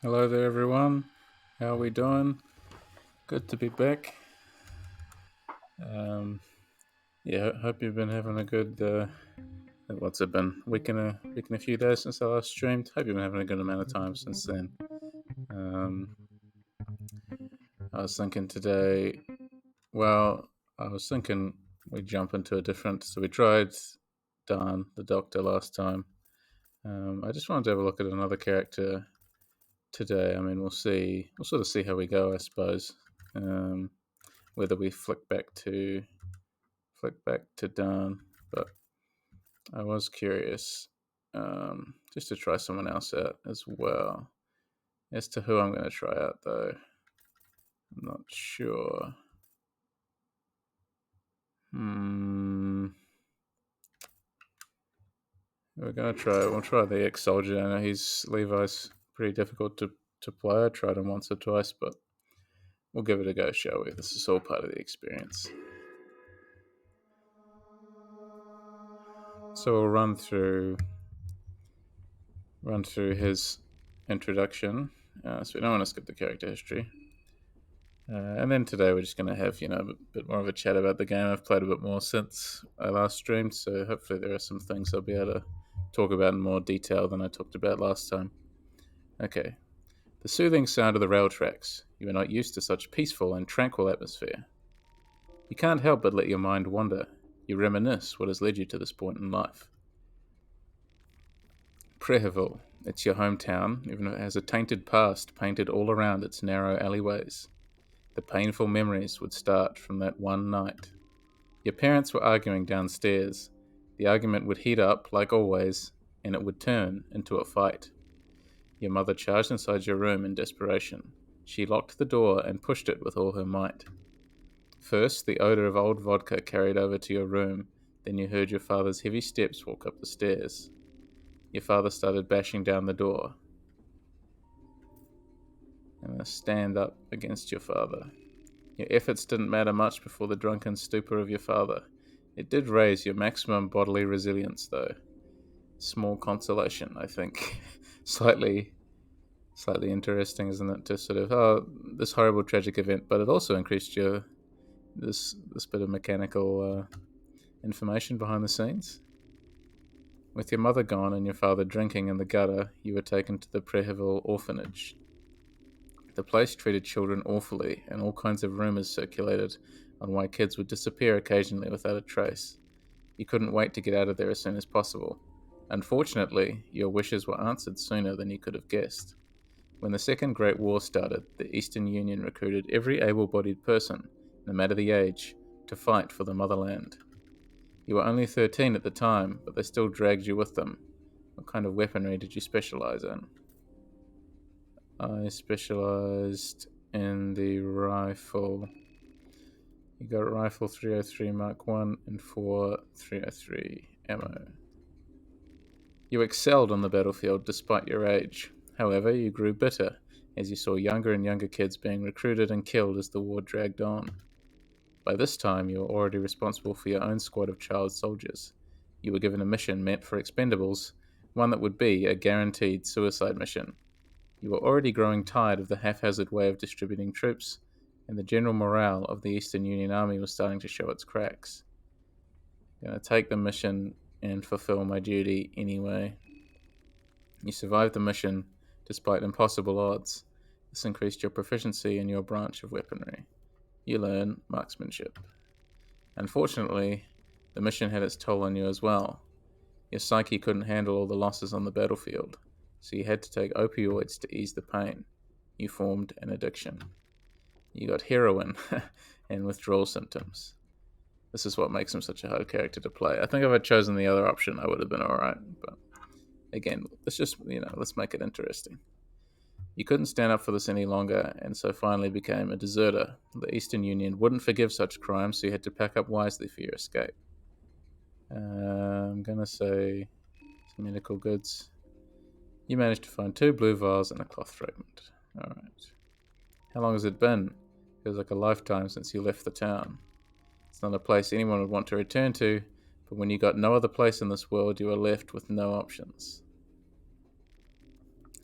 Hello there, everyone. How are we doing? Good to be back. Um, hope you've been having a good. What's it been? Week and a few days since I last streamed. Hope you've been having a good amount of time since then. Um, I was thinking today. Well, I was thinking we jump into a different. So we tried Dan, the Doctor, last time. I just wanted to have a look at another character today. I mean, we'll see. We'll sort of see how we go, I suppose. Whether we flick back to Dan, but I was curious just to try someone else out as well. As to who I'm going to try out, though, I'm not sure. We'll try the ex-soldier. I know Levi's pretty difficult to play. I tried him once or twice, but we'll give it a go, shall we? This is all part of the experience. So we'll run through his introduction. So we don't want to skip the character history. And then today we're just going to have, a bit more of a chat about the game. I've played a bit more since I last streamed, so hopefully there are some things I'll be able to talk about in more detail than I talked about last time. Okay. The soothing sound of the rail tracks. You are not used to such peaceful and tranquil atmosphere. You can't help but let your mind wander. You reminisce what has led you to this point in life. Preheville. It's your hometown, even if it has a tainted past painted all around its narrow alleyways. The painful memories would start from that one night. Your parents were arguing downstairs. The argument would heat up, like always, and it would turn into a fight. Your mother charged inside your room in desperation. She locked the door and pushed it with all her might. First, the odor of old vodka carried over to your room, then you heard your father's heavy steps walk up the stairs. Your father started bashing down the door. I'm going to stand up against your father. Your efforts didn't matter much before the drunken stupor of your father. It did raise your maximum bodily resilience, though. Small consolation, I think. Slightly interesting, isn't it? To sort of this horrible tragic event, but it also increased your this bit of mechanical information behind the scenes. With your mother gone and your father drinking in the gutter, you were taken to the Preheville orphanage. The place treated children awfully, and all kinds of rumours circulated on why kids would disappear occasionally without a trace. You couldn't wait to get out of there as soon as possible. Unfortunately, your wishes were answered sooner than you could have guessed. When the Second Great War started, the Eastern Union recruited every able bodied person, no matter the age, to fight for the motherland. You were only 13 at the time, but they still dragged you with them. What kind of weaponry did you specialize in? I specialized in the rifle. You got rifle 303 Mark 1 and 4 303 ammo. You excelled on the battlefield despite your age. However, you grew bitter as you saw younger and younger kids being recruited and killed as the war dragged on. By this time, you were already responsible for your own squad of child soldiers. You were given a mission meant for expendables, one that would be a guaranteed suicide mission. You were already growing tired of the haphazard way of distributing troops, and the general morale of the Eastern Union Army was starting to show its cracks. I'm going to take the mission and fulfill my duty anyway. You survived the mission despite impossible odds. This increased your proficiency in your branch of weaponry. You learn marksmanship. Unfortunately, the mission had its toll on you as well. Your psyche couldn't handle all the losses on the battlefield, so you had to take opioids to ease the pain. You formed an addiction. You got heroin and withdrawal symptoms. This is what makes him such a hard character to play. I think if I'd chosen the other option, I would have been alright, but again, let's make it interesting. You couldn't stand up for this any longer, and so finally became a deserter. The Eastern Union wouldn't forgive such crimes, so you had to pack up wisely for your escape. I'm gonna say some medical goods. You managed to find 2 blue vials and a cloth fragment. Alright. How long has it been? Feels like a lifetime since you left the town. It's not a place anyone would want to return to, but when you got no other place in this world, you are left with no options.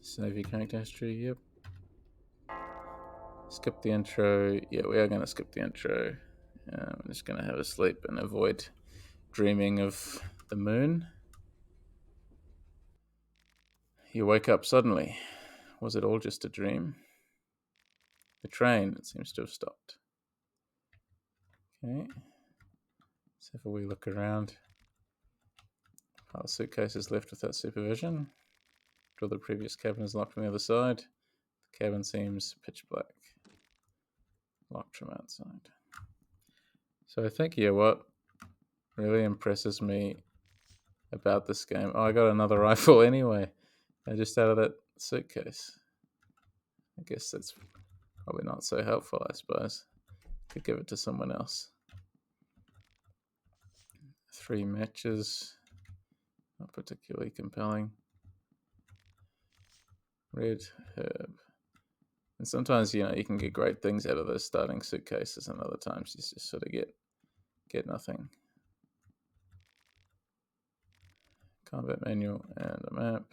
Save your character history, yep. Skip the intro. Yeah, we are going to skip the intro. I'm just going to have a sleep and avoid dreaming of the moon. You wake up suddenly. Was it all just a dream? The train, it seems to have stopped. Okay. Let's have a wee look around. Pile of suitcases left without supervision. Door the previous cabin is locked on the other side. The cabin seems pitch black. Locked from outside. So I think, yeah, what really impresses me about this game. Oh, I got another rifle anyway. Just out of that suitcase. I guess that's probably not so helpful, I suppose. Could give it to someone else. 3 matches. Not particularly compelling. Red herb. And sometimes, you can get great things out of those starting suitcases, and other times you just sort of get nothing. Combat manual and a map.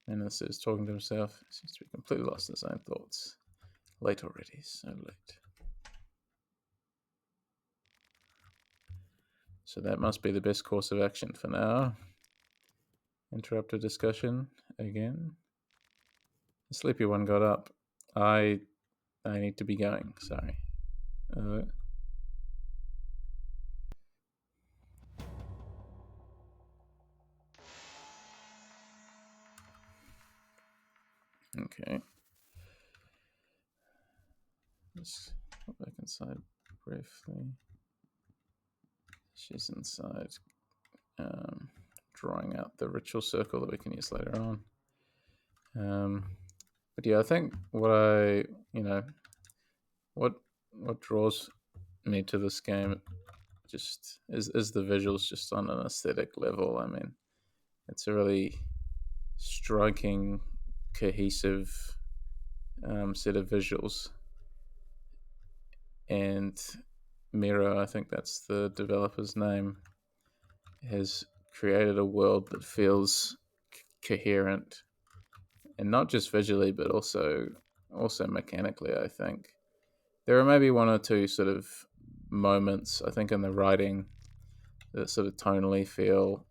And this is talking to himself. He seems to be completely lost in his own thoughts. Late already, so late. So that must be the best course of action for now. Interrupt a discussion again. The sleepy one got up. I need to be going. Sorry. Okay. Let's go back inside briefly. She's inside, drawing out the ritual circle that we can use later on. But yeah, I think what draws me to this game just is the visuals, just on an aesthetic level. I mean, it's a really striking, cohesive set of visuals. And Miro, I think that's the developer's name, has created a world that feels coherent, and not just visually, but also mechanically. I think there are maybe one or two sort of moments, I think, in the writing that sort of tonally feel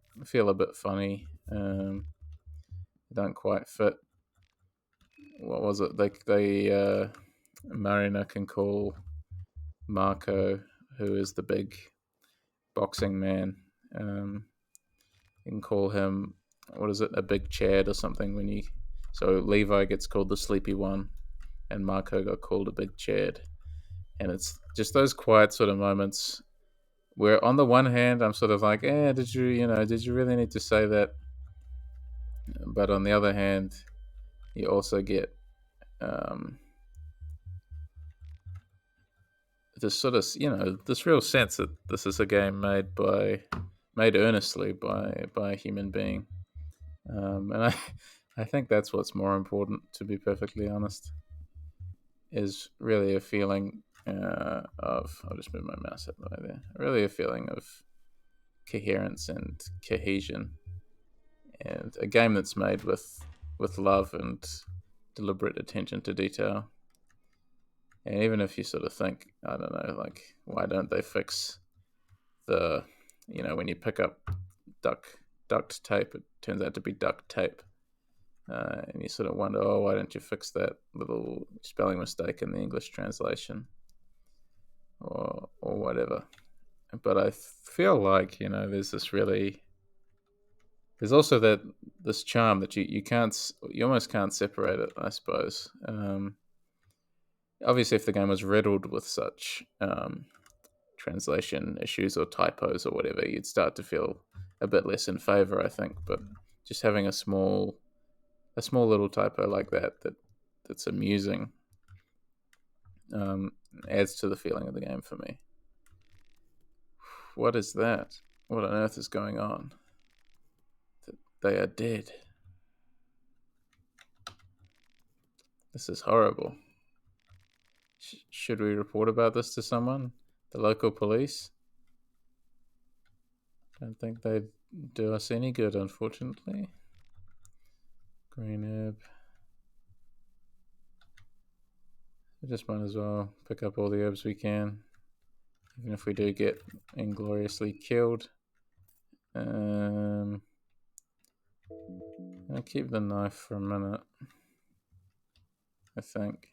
a bit funny. Don't quite fit. What was it? Marina can call Marco, who is the big boxing man. You can call him, what is it, a big Chad or something. So Levi gets called the sleepy one, and Marco got called a big Chad, and it's just those quiet sort of moments where, on the one hand, I'm sort of like, did you really need to say that? But on the other hand, you also get this sort of, this real sense that this is a game made earnestly by a human being, and I think that's what's more important, to be perfectly honest, is really a feeling of, I'll just move my mouse out of the way there, really a feeling of coherence and cohesion, and a game that's made with love and deliberate attention to detail. And even if you sort of think, I don't know, like, why don't they fix the, when you pick up duct tape, it turns out to be duct tape. And you sort of wonder, why don't you fix that little spelling mistake in the English translation, or whatever. But I feel like, there's also this charm that you almost can't separate it, I suppose. Obviously, if the game was riddled with such translation issues or typos or whatever, you'd start to feel a bit less in favor, I think. But just having a small little typo like that's amusing, adds to the feeling of the game for me. What is that? What on earth is going on? They are dead. This is horrible. Should we report about this to someone? The local police? Don't think they'd do us any good, unfortunately. Green herb. I just might as well pick up all the herbs we can, even if we do get ingloriously killed. I'll keep the knife for a minute, I think.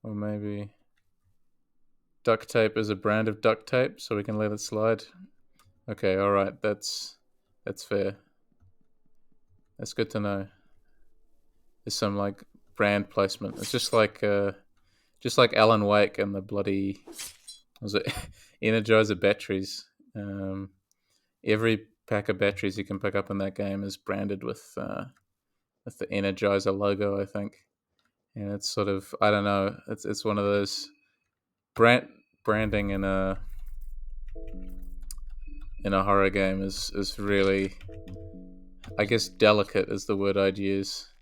Or maybe duct tape is a brand of duct tape, so we can let it slide. Okay, alright, that's fair. That's good to know. There's some like brand placement. It's just like Alan Wake and the bloody was it Energizer batteries. Every pack of batteries you can pick up in that game is branded with the Energizer logo, I think. And it's sort of, I don't know, it's one of those branding in a horror game is really, I guess, delicate is the word I'd use.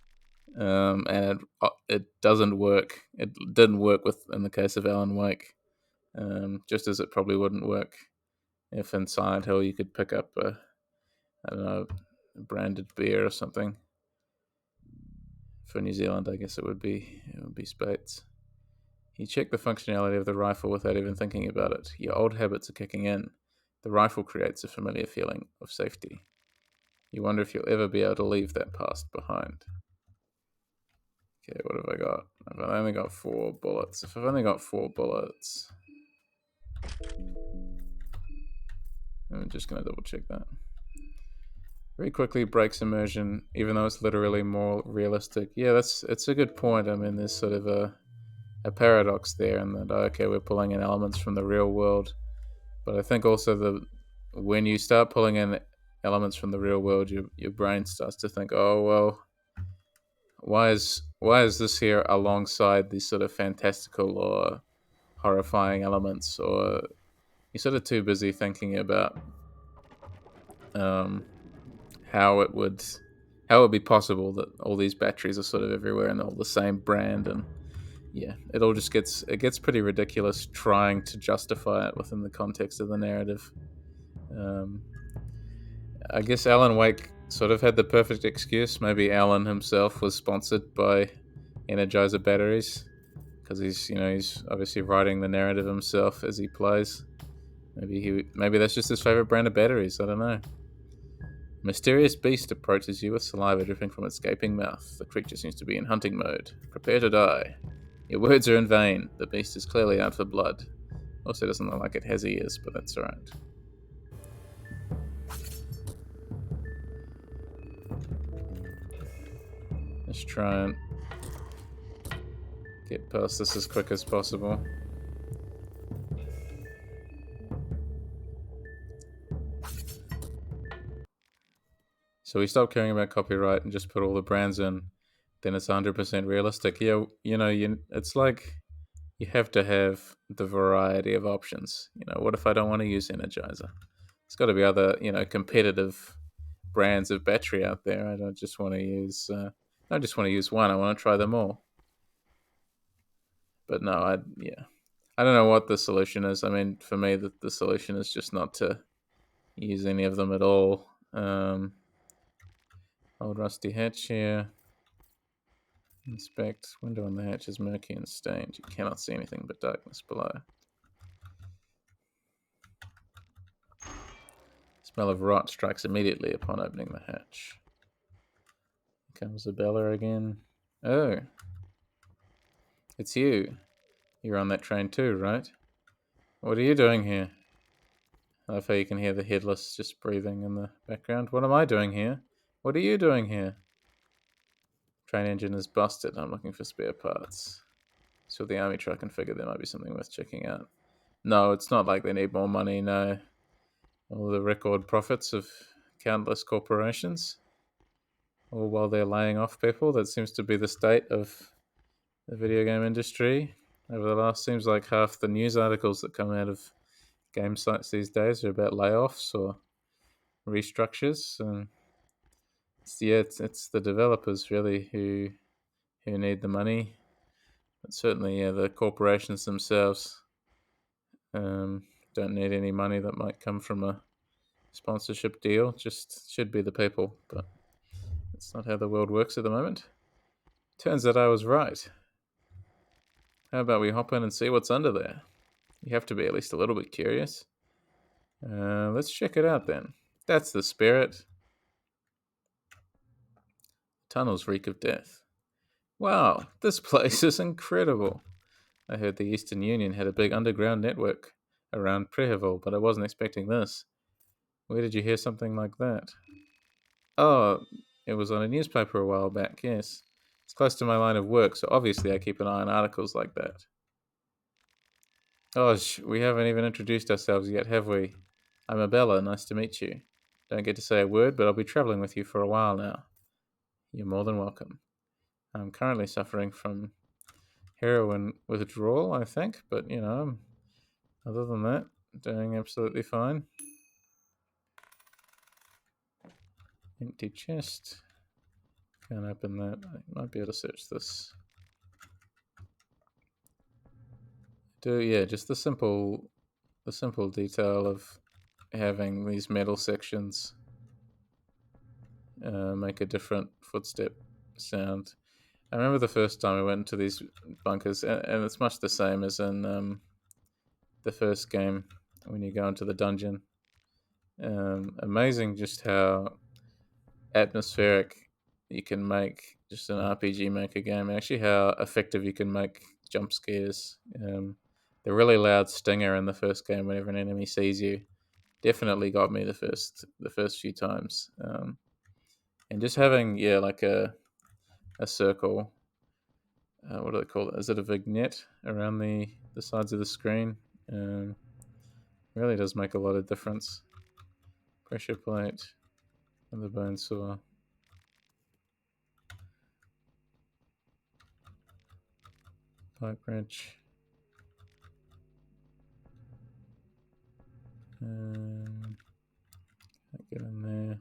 And it doesn't work. It didn't work with in the case of Alan Wake. Just as it probably wouldn't work if in Silent Hill you could pick up I don't know, a branded beer or something. For New Zealand, I guess it would be Spates. You check the functionality of the rifle without even thinking about it. Your old habits are kicking in. The rifle creates a familiar feeling of safety. You wonder if you'll ever be able to leave that past behind. Okay, what have I got? I've only got 4 bullets. If I've only got 4 bullets, I'm just going to double check that. Very quickly breaks immersion, even though it's literally more realistic. Yeah, it's a good point. I mean, there's sort of a paradox there, in that okay, we're pulling in elements from the real world, but I think also when you start pulling in elements from the real world, your brain starts to think, oh well, why is this here alongside these sort of fantastical or horrifying elements, or you're sort of too busy thinking about um, how it would be possible that all these batteries are sort of everywhere and all the same brand, and yeah, it gets pretty ridiculous trying to justify it within the context of the narrative. Um, I guess Alan Wake sort of had the perfect excuse. Maybe Alan himself was sponsored by Energizer batteries because he's obviously writing the narrative himself as he plays. Maybe that's just his favorite brand of batteries. I don't know. Mysterious beast approaches you with saliva dripping from its gaping mouth. The creature seems to be in hunting mode. Prepare to die. Your words are in vain. The beast is clearly out for blood. Also, doesn't look like it has ears, but that's alright. Let's try and get past this as quick as possible. So we stop caring about copyright and just put all the brands in. Then it's 100% realistic. Yeah, it's like you have to have the variety of options. What if I don't want to use Energizer? There's got to be other, competitive brands of battery out there. I don't just want to use. I just want to use one. I want to try them all. But no, I don't know what the solution is. I mean, for me, the solution is just not to use any of them at all. Old rusty hatch here. Inspect. Window on the hatch is murky and stained. You cannot see anything but darkness below. Smell of rot strikes immediately upon opening the hatch. Here comes the Bella again. Oh, it's you. You're on that train too, right? What are you doing here? I love how you can hear the headless just breathing in the background. What am I doing here? What are you doing here? Train engine is busted. I'm looking for spare parts. So the army truck and figured there might be something worth checking out. No, it's not like they need more money, no. All the record profits of countless corporations, all while they're laying off people. That seems to be the state of the video game industry. Over the last, seems like half the news articles that come out of game sites these days are about layoffs or restructures. And it's the developers really who need the money. But certainly, yeah, the corporations themselves don't need any money that might come from a sponsorship deal. Just should be the people, but that's not how the world works at the moment. Turns out I was right. How about we hop in and see what's under there? You have to be at least a little bit curious. Let's check it out then. That's the spirit. Tunnels reek of death. Wow, this place is incredible. I heard the Eastern Union had a big underground network around Prehevil, but I wasn't expecting this. Where did you hear something like that? Oh, it was on a newspaper a while back, yes. It's close to my line of work, so obviously I keep an eye on articles like that. Oh, we haven't even introduced ourselves yet, have we? I'm Abella, nice to meet you. Don't get to say a word, but I'll be traveling with you for a while now. You're more than welcome. I'm currently suffering from heroin withdrawal, I think, but other than that, doing absolutely fine. Empty chest. Can't open that. I might be able to search this. Just the simple detail of having these metal sections make a different footstep sound. I remember the first time I went into these bunkers, and it's much the same as in the first game when you go into the dungeon. Amazing just how atmospheric you can make just an RPG Maker game, and actually how effective you can make jump scares. The really loud stinger in the first game whenever an enemy sees you definitely got me the first few times. And just having like a circle. What do they call it? Is it a vignette around the sides of the screen? Really does make a lot of difference. Pressure plate and the bone saw. Pipe wrench. Get in there.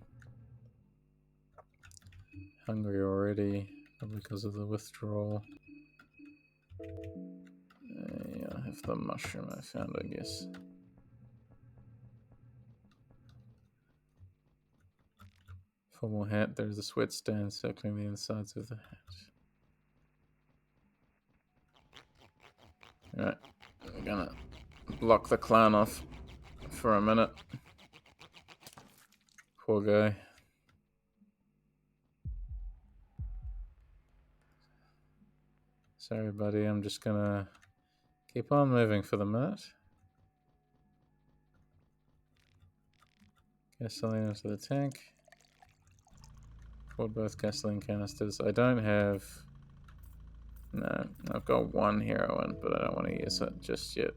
Hungry already, probably because of the withdrawal. I have the mushroom I found, I guess. Formal hat. There's a sweat stand circling the insides of the hat. Alright, we're gonna block the clown off for a minute. Poor guy. Sorry, buddy. I'm just gonna keep on moving for the minute. Gasoline into the tank. Pour both gasoline canisters. I don't have... No, I've got one heroin, but I don't want to use it just yet.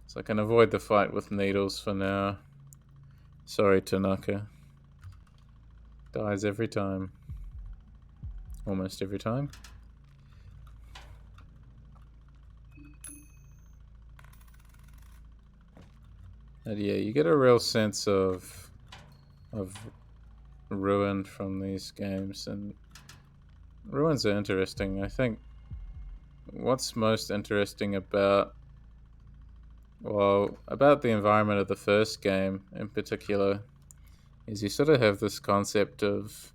So I can avoid the fight with needles for now. Sorry, Tanaka. Dies every time. Almost every time. And yeah, you get a real sense of ruin from these games, and ruins are interesting. I think what's most interesting about the environment of the first game in particular is you sort of have this concept of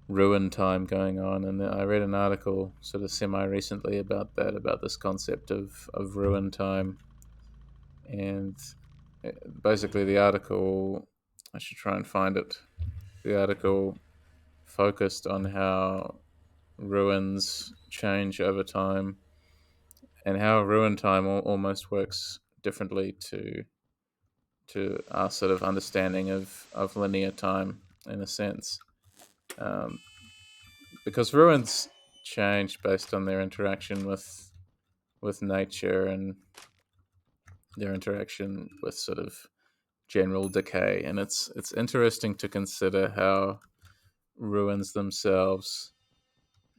ruin time going on, and I read an article sort of semi-recently about that, about this concept of ruin time, and basically the article, I should try and find it, the article focused on how ruins change over time and how ruin time almost works differently to our sort of understanding of linear time in a sense, um, because ruins change based on their interaction with nature and their interaction with sort of general decay, and it's interesting to consider how ruins themselves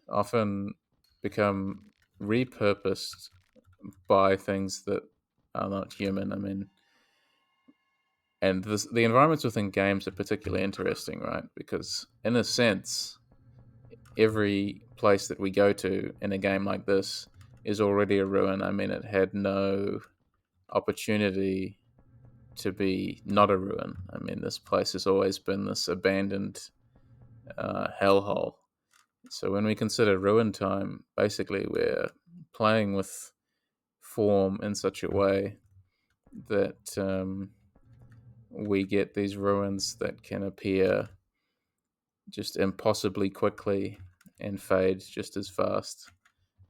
often become repurposed by things that are not human. I mean, and the environments within games are particularly interesting, right? Because in a sense, every place that we go to in a game like this is already a ruin. I mean, it had no opportunity to be not a ruin. I mean, this place has always been this abandoned hellhole. So when we consider ruin time, basically we're playing with form in such a way that we get these ruins that can appear just impossibly quickly and fade just as fast.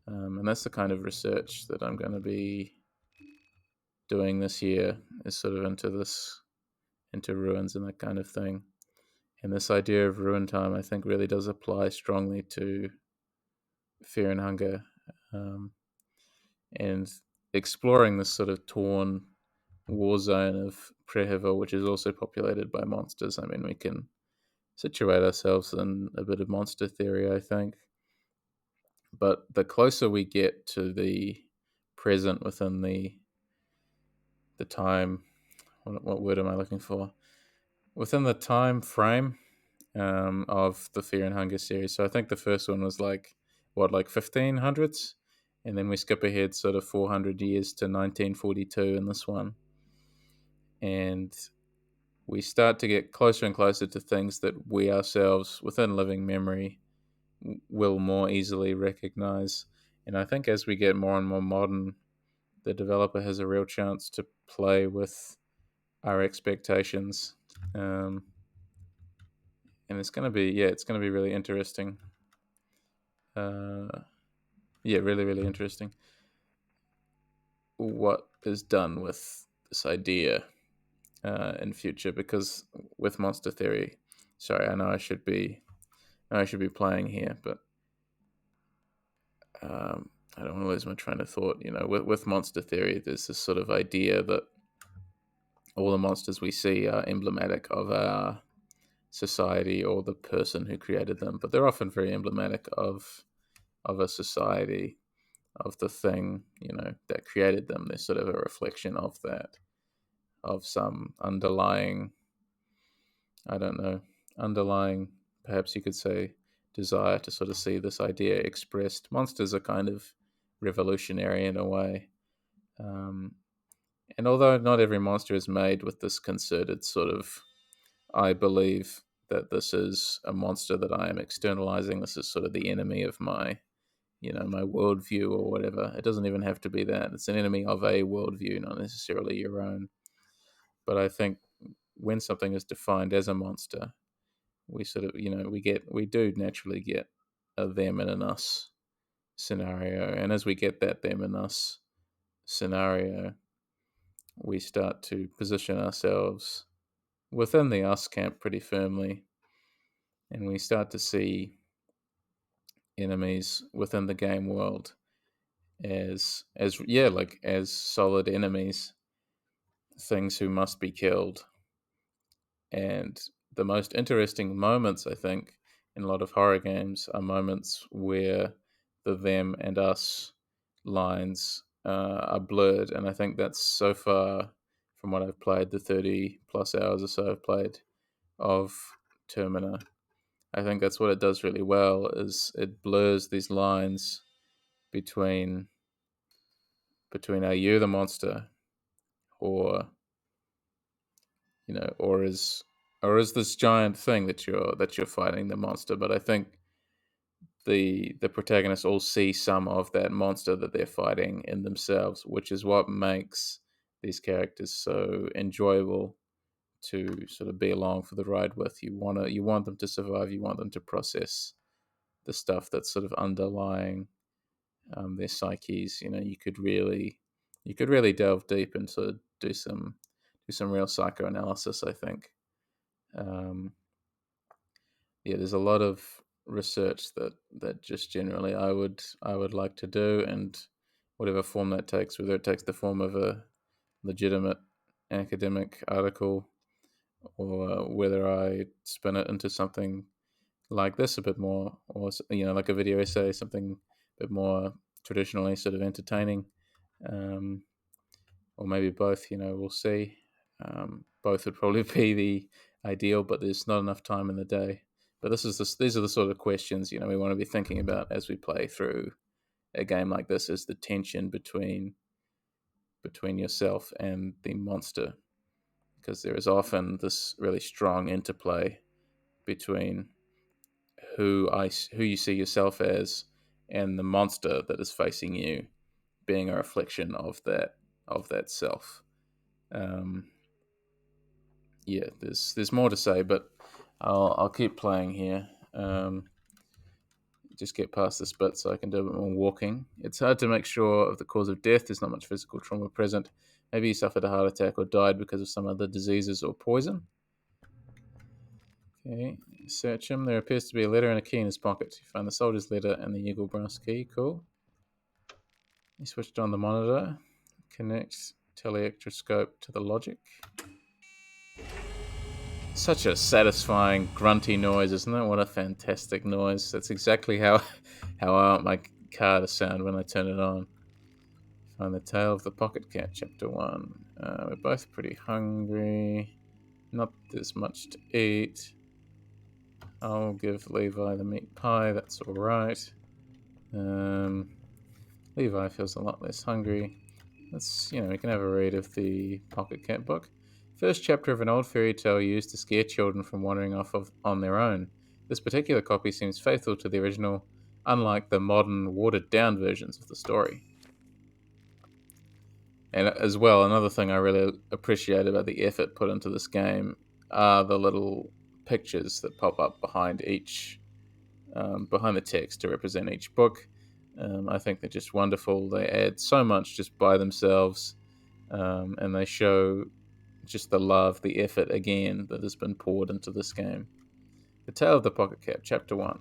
And that's the kind of research that I'm going to be doing this year, is sort of into ruins and that kind of thing. And this idea of ruin time, I think, really does apply strongly to fear and hunger, um, and exploring this sort of torn war zone of Prehiva, which is also populated by monsters. I mean, we can situate ourselves in a bit of monster theory, I think. But the closer we get to the present within the time, what word am I looking for? Within the time frame of the Fear and Hunger series. So I think the first one was like 1500s, and then we skip ahead sort of 400 years to 1942 in this one, and we start to get closer and closer to things that we ourselves, within living memory, will more easily recognize. And I think as we get more and more modern, the developer has a real chance to play with our expectations. And it's going to be really interesting. Uh, really, really interesting what is done with this idea in future. Because with monster theory, sorry, I know I should be playing here, but I don't want to lose my train of thought. With monster theory, there's this sort of idea that all the monsters we see are emblematic of our society or the person who created them, but they're often very emblematic of a society, of the thing that created them. They're sort of a reflection of that, of some underlying, I don't know, underlying, perhaps you could say, desire to sort of see this idea expressed. Monsters are kind of revolutionary in a way. Um, and although not every monster is made with this concerted sort of, I believe that this is a monster that I am externalizing, this is sort of the enemy of my my worldview or whatever. It doesn't even have to be that. It's an enemy of a worldview, not necessarily your own. But I think when something is defined as a monster, we sort of, we do naturally get a them and an us scenario. And as we get that them and us scenario, we start to position ourselves within the us camp pretty firmly. And we start to see enemies within the game world as solid enemies, things who must be killed. And the most interesting moments, I think, in a lot of horror games are moments where the them and us lines are blurred. And I think that's so far from what I've played, the 30 plus hours or so I've played of Termina. I think that's what it does really well, is it blurs these lines between are you the monster, or or is this giant thing that you're fighting the monster. But I think the protagonists all see some of that monster that they're fighting in themselves, which is what makes these characters so enjoyable to sort of be along for the ride with. You want them to survive, you want them to process the stuff that's sort of underlying their psyches. You could really delve deep and sort of do some real psychoanalysis, I think. Um, there's a lot of research that just generally I would like to do, and whatever form that takes, whether it takes the form of a legitimate academic article, or whether I spin it into something like this a bit more, or like a video essay, something a bit more traditionally sort of entertaining, um, or maybe both. We'll see. Both would probably be the ideal, but there's not enough time in the day. But these are the sort of questions we want to be thinking about as we play through a game like this: is the tension between yourself and the monster. because there is often this really strong interplay between who you see yourself as and the monster that is facing you being a reflection of that self. Um, yeah, there's more to say, but I'll keep playing here. Just get past this bit so I can do a bit more walking. It's hard to make sure of the cause of death. There's not much physical trauma present. Maybe he suffered a heart attack or died because of some other diseases or poison. Okay, search him. There appears to be a letter and a key in his pocket. You find the soldier's letter and the eagle brass key. Cool. He switched on the monitor. Connects teleactroscope to the logic. Such a satisfying grunty noise, isn't it? What a fantastic noise. That's exactly how I want my car to sound when I turn it on. Find the Tale of the Pocket Cat, Chapter 1. We're both pretty hungry. Not there's much to eat. I'll give Levi the meat pie, that's alright. Levi feels a lot less hungry. We can have a read of the Pocket Cat book. First chapter of an old fairy tale used to scare children from wandering off on their own. This particular copy seems faithful to the original, unlike the modern, watered-down versions of the story. And as well, another thing I really appreciate about the effort put into this game are the little pictures that pop up behind behind the text to represent each book. I think they're just wonderful. They add so much just by themselves, and they show just the love, the effort again that has been poured into this game. The Tale of the Pocket Cat, Chapter 1.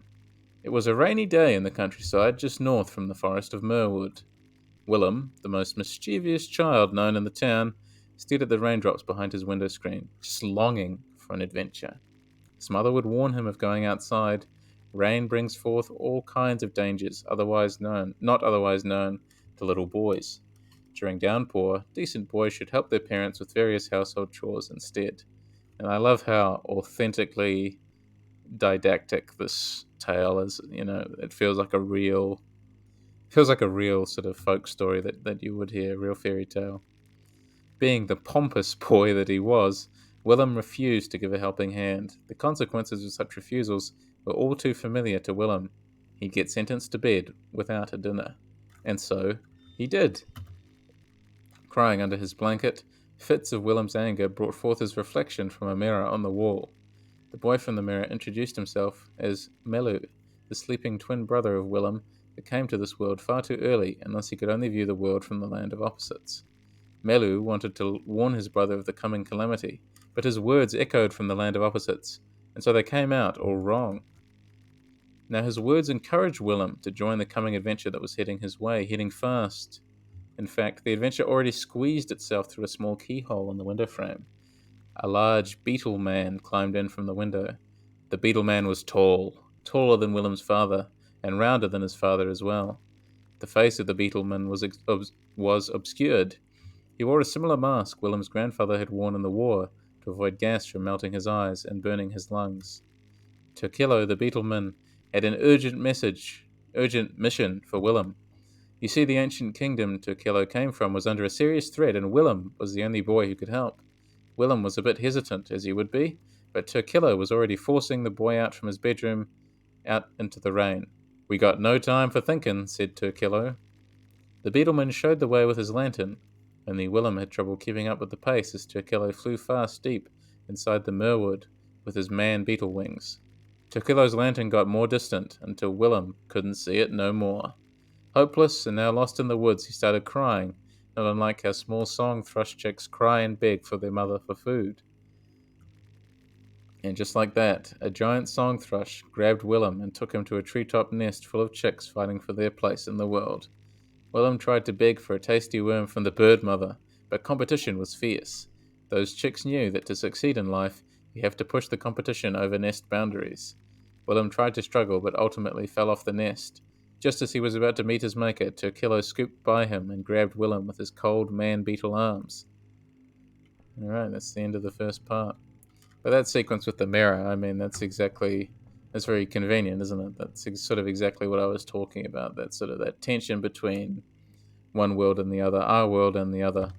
It was a rainy day in the countryside just north from the forest of Merwood. Willem, the most mischievous child known in the town, stared at the raindrops behind his window screen, just longing for an adventure. His mother would warn him of going outside. Rain brings forth all kinds of dangers, not otherwise known to little boys. During downpour, decent boys should help their parents with various household chores instead. And I love how authentically didactic this tale is. It feels like a real sort of folk story that you would hear, a real fairy tale. Being the pompous boy that he was, Willem refused to give a helping hand. The consequences of such refusals were all too familiar to Willem. He'd get sentenced to bed without a dinner. And so he did. Crying under his blanket, fits of Willem's anger brought forth his reflection from a mirror on the wall. The boy from the mirror introduced himself as Melu, the sleeping twin brother of Willem that came to this world far too early, unless he could only view the world from the land of opposites. Melu wanted to warn his brother of the coming calamity, but his words echoed from the land of opposites, and so they came out all wrong. Now his words encouraged Willem to join the coming adventure that was heading his way, heading fast. In fact, the adventure already squeezed itself through a small keyhole in the window frame. A large beetle man climbed in from the window. The beetle man was tall, taller than Willem's father, and rounder than his father as well. The face of the beetle man was obscured. He wore a similar mask Willem's grandfather had worn in the war to avoid gas from melting his eyes and burning his lungs. Turkillo, the beetleman, had an urgent mission for Willem. You see, the ancient kingdom Turkillo came from was under a serious threat, and Willem was the only boy who could help. Willem was a bit hesitant, as he would be, but Turkillo was already forcing the boy out from his bedroom, out into the rain. "We got no time for thinking," said Turkillo. The beetleman showed the way with his lantern. Only Willem had trouble keeping up with the pace as Turkillo flew fast deep inside the Merwood with his man-beetle wings. Turkillo's lantern got more distant until Willem couldn't see it no more. Hopeless and now lost in the woods, he started crying, not unlike how small song thrush chicks cry and beg for their mother for food. And just like that, a giant song thrush grabbed Willem and took him to a treetop nest full of chicks fighting for their place in the world. Willem tried to beg for a tasty worm from the bird mother, but competition was fierce. Those chicks knew that to succeed in life, you have to push the competition over nest boundaries. Willem tried to struggle, but ultimately fell off the nest. Just as he was about to meet his maker, Turkillo scooped by him and grabbed Willem with his cold man-beetle arms. Alright, that's the end of the first part. But that sequence with the mirror, I mean, that's very convenient, isn't it? That's sort of exactly what I was talking about. That sort of that tension between one world and the other, our world and the other.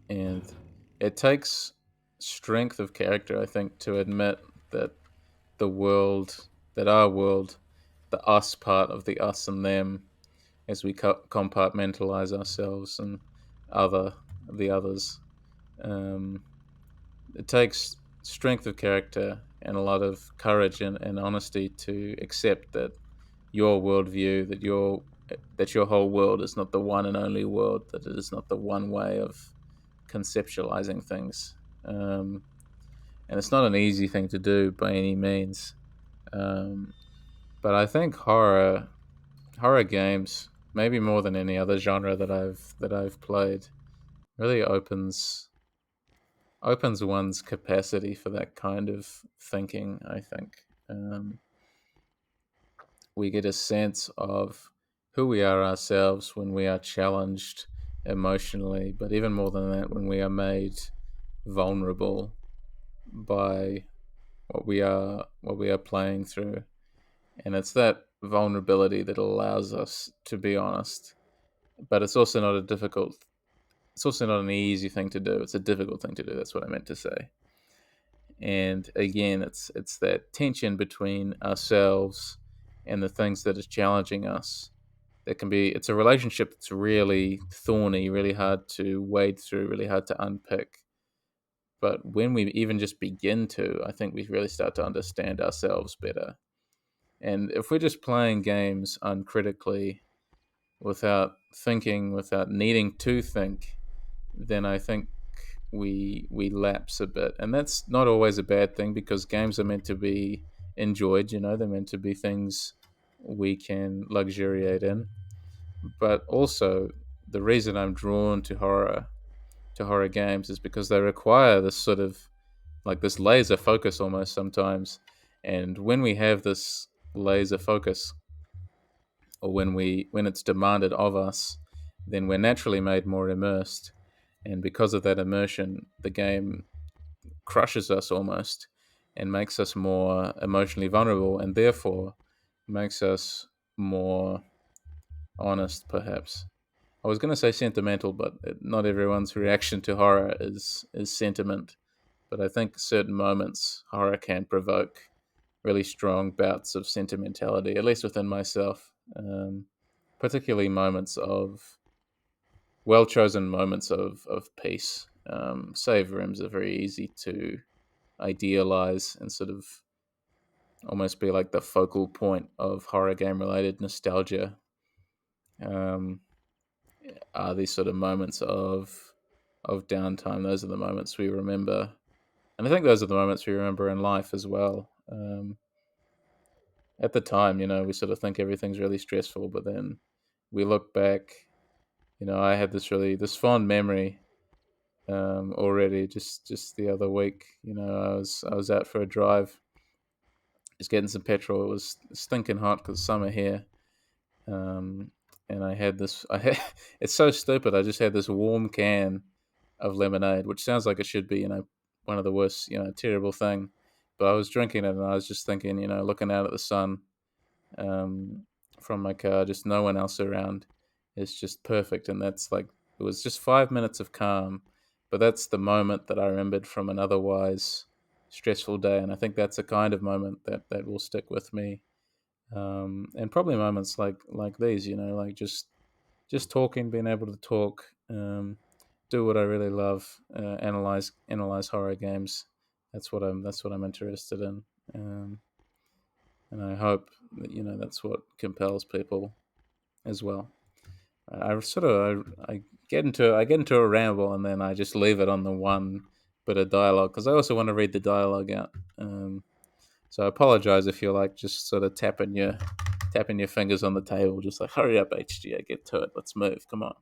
And it takes strength of character, I think, to admit that the world, that our world, the us part of the us and them, as we compartmentalize ourselves and other the others. Um, it takes strength of character and a lot of courage and honesty to accept that your worldview, that your whole world is not the one and only world, that it is not the one way of conceptualizing things. And it's not an easy thing to do by any means. Um, but I think horror games, maybe more than any other genre that I've played, really opens one's capacity for that kind of thinking. I think we get a sense of who we are ourselves when we are challenged emotionally, but even more than that, when we are made vulnerable by what we are playing through. And it's that vulnerability that allows us to be honest. But it's also not an easy thing to do. It's a difficult thing to do. That's what I meant to say. And again, it's that tension between ourselves and the things that is challenging us. That can be It's a relationship that's really thorny, really hard to wade through, really hard to unpick. But when we even just begin to, I think we really start to understand ourselves better. And if we're just playing games uncritically, without thinking, without needing to think, then I think we lapse a bit. And that's not always a bad thing, because games are meant to be enjoyed, they're meant to be things we can luxuriate in. But also, the reason I'm drawn to horror games is because they require this sort of, like, this laser focus almost sometimes. And when we have this laser focus, or when it's demanded of us, then we're naturally made more immersed. And because of that immersion, the game crushes us almost, and makes us more emotionally vulnerable, and therefore makes us more honest, perhaps. I was going to say sentimental, but not everyone's reaction to horror is sentiment. But I think certain moments horror can provoke really strong bouts of sentimentality, at least within myself. Particularly well chosen moments of peace. Save rooms are very easy to idealize and sort of almost be like the focal point of horror game related nostalgia. Um, are these sort of moments of downtime? Those are the moments we remember, and I think those are the moments we remember in life as well. At the time, we sort of think everything's really stressful, but then we look back. I had this fond memory already just the other week. I was out for a drive, just getting some petrol. It was stinking hot because summer here, um, and I had this. I had it's so stupid. I just had this warm can of lemonade, which sounds like it should be, one of the worst, terrible thing. But I was drinking it, and I was just thinking, looking out at the sun, um, from my car, just no one else around. It's just perfect, and that's like, it was just 5 minutes of calm, but that's the moment that I remembered from an otherwise stressful day, and I think that's a kind of moment that will stick with me. And probably moments like these, like just talking, being able to talk, do what I really love, analyze horror games. That's what I'm interested in. Um, and I hope that that's what compels people as well. I get into a ramble, and then I just leave it on the one bit of dialogue, because I also want to read the dialogue out. So I apologize if you're like just sort of tapping your fingers on the table, just like, hurry up, HG, get to it, let's move, come on.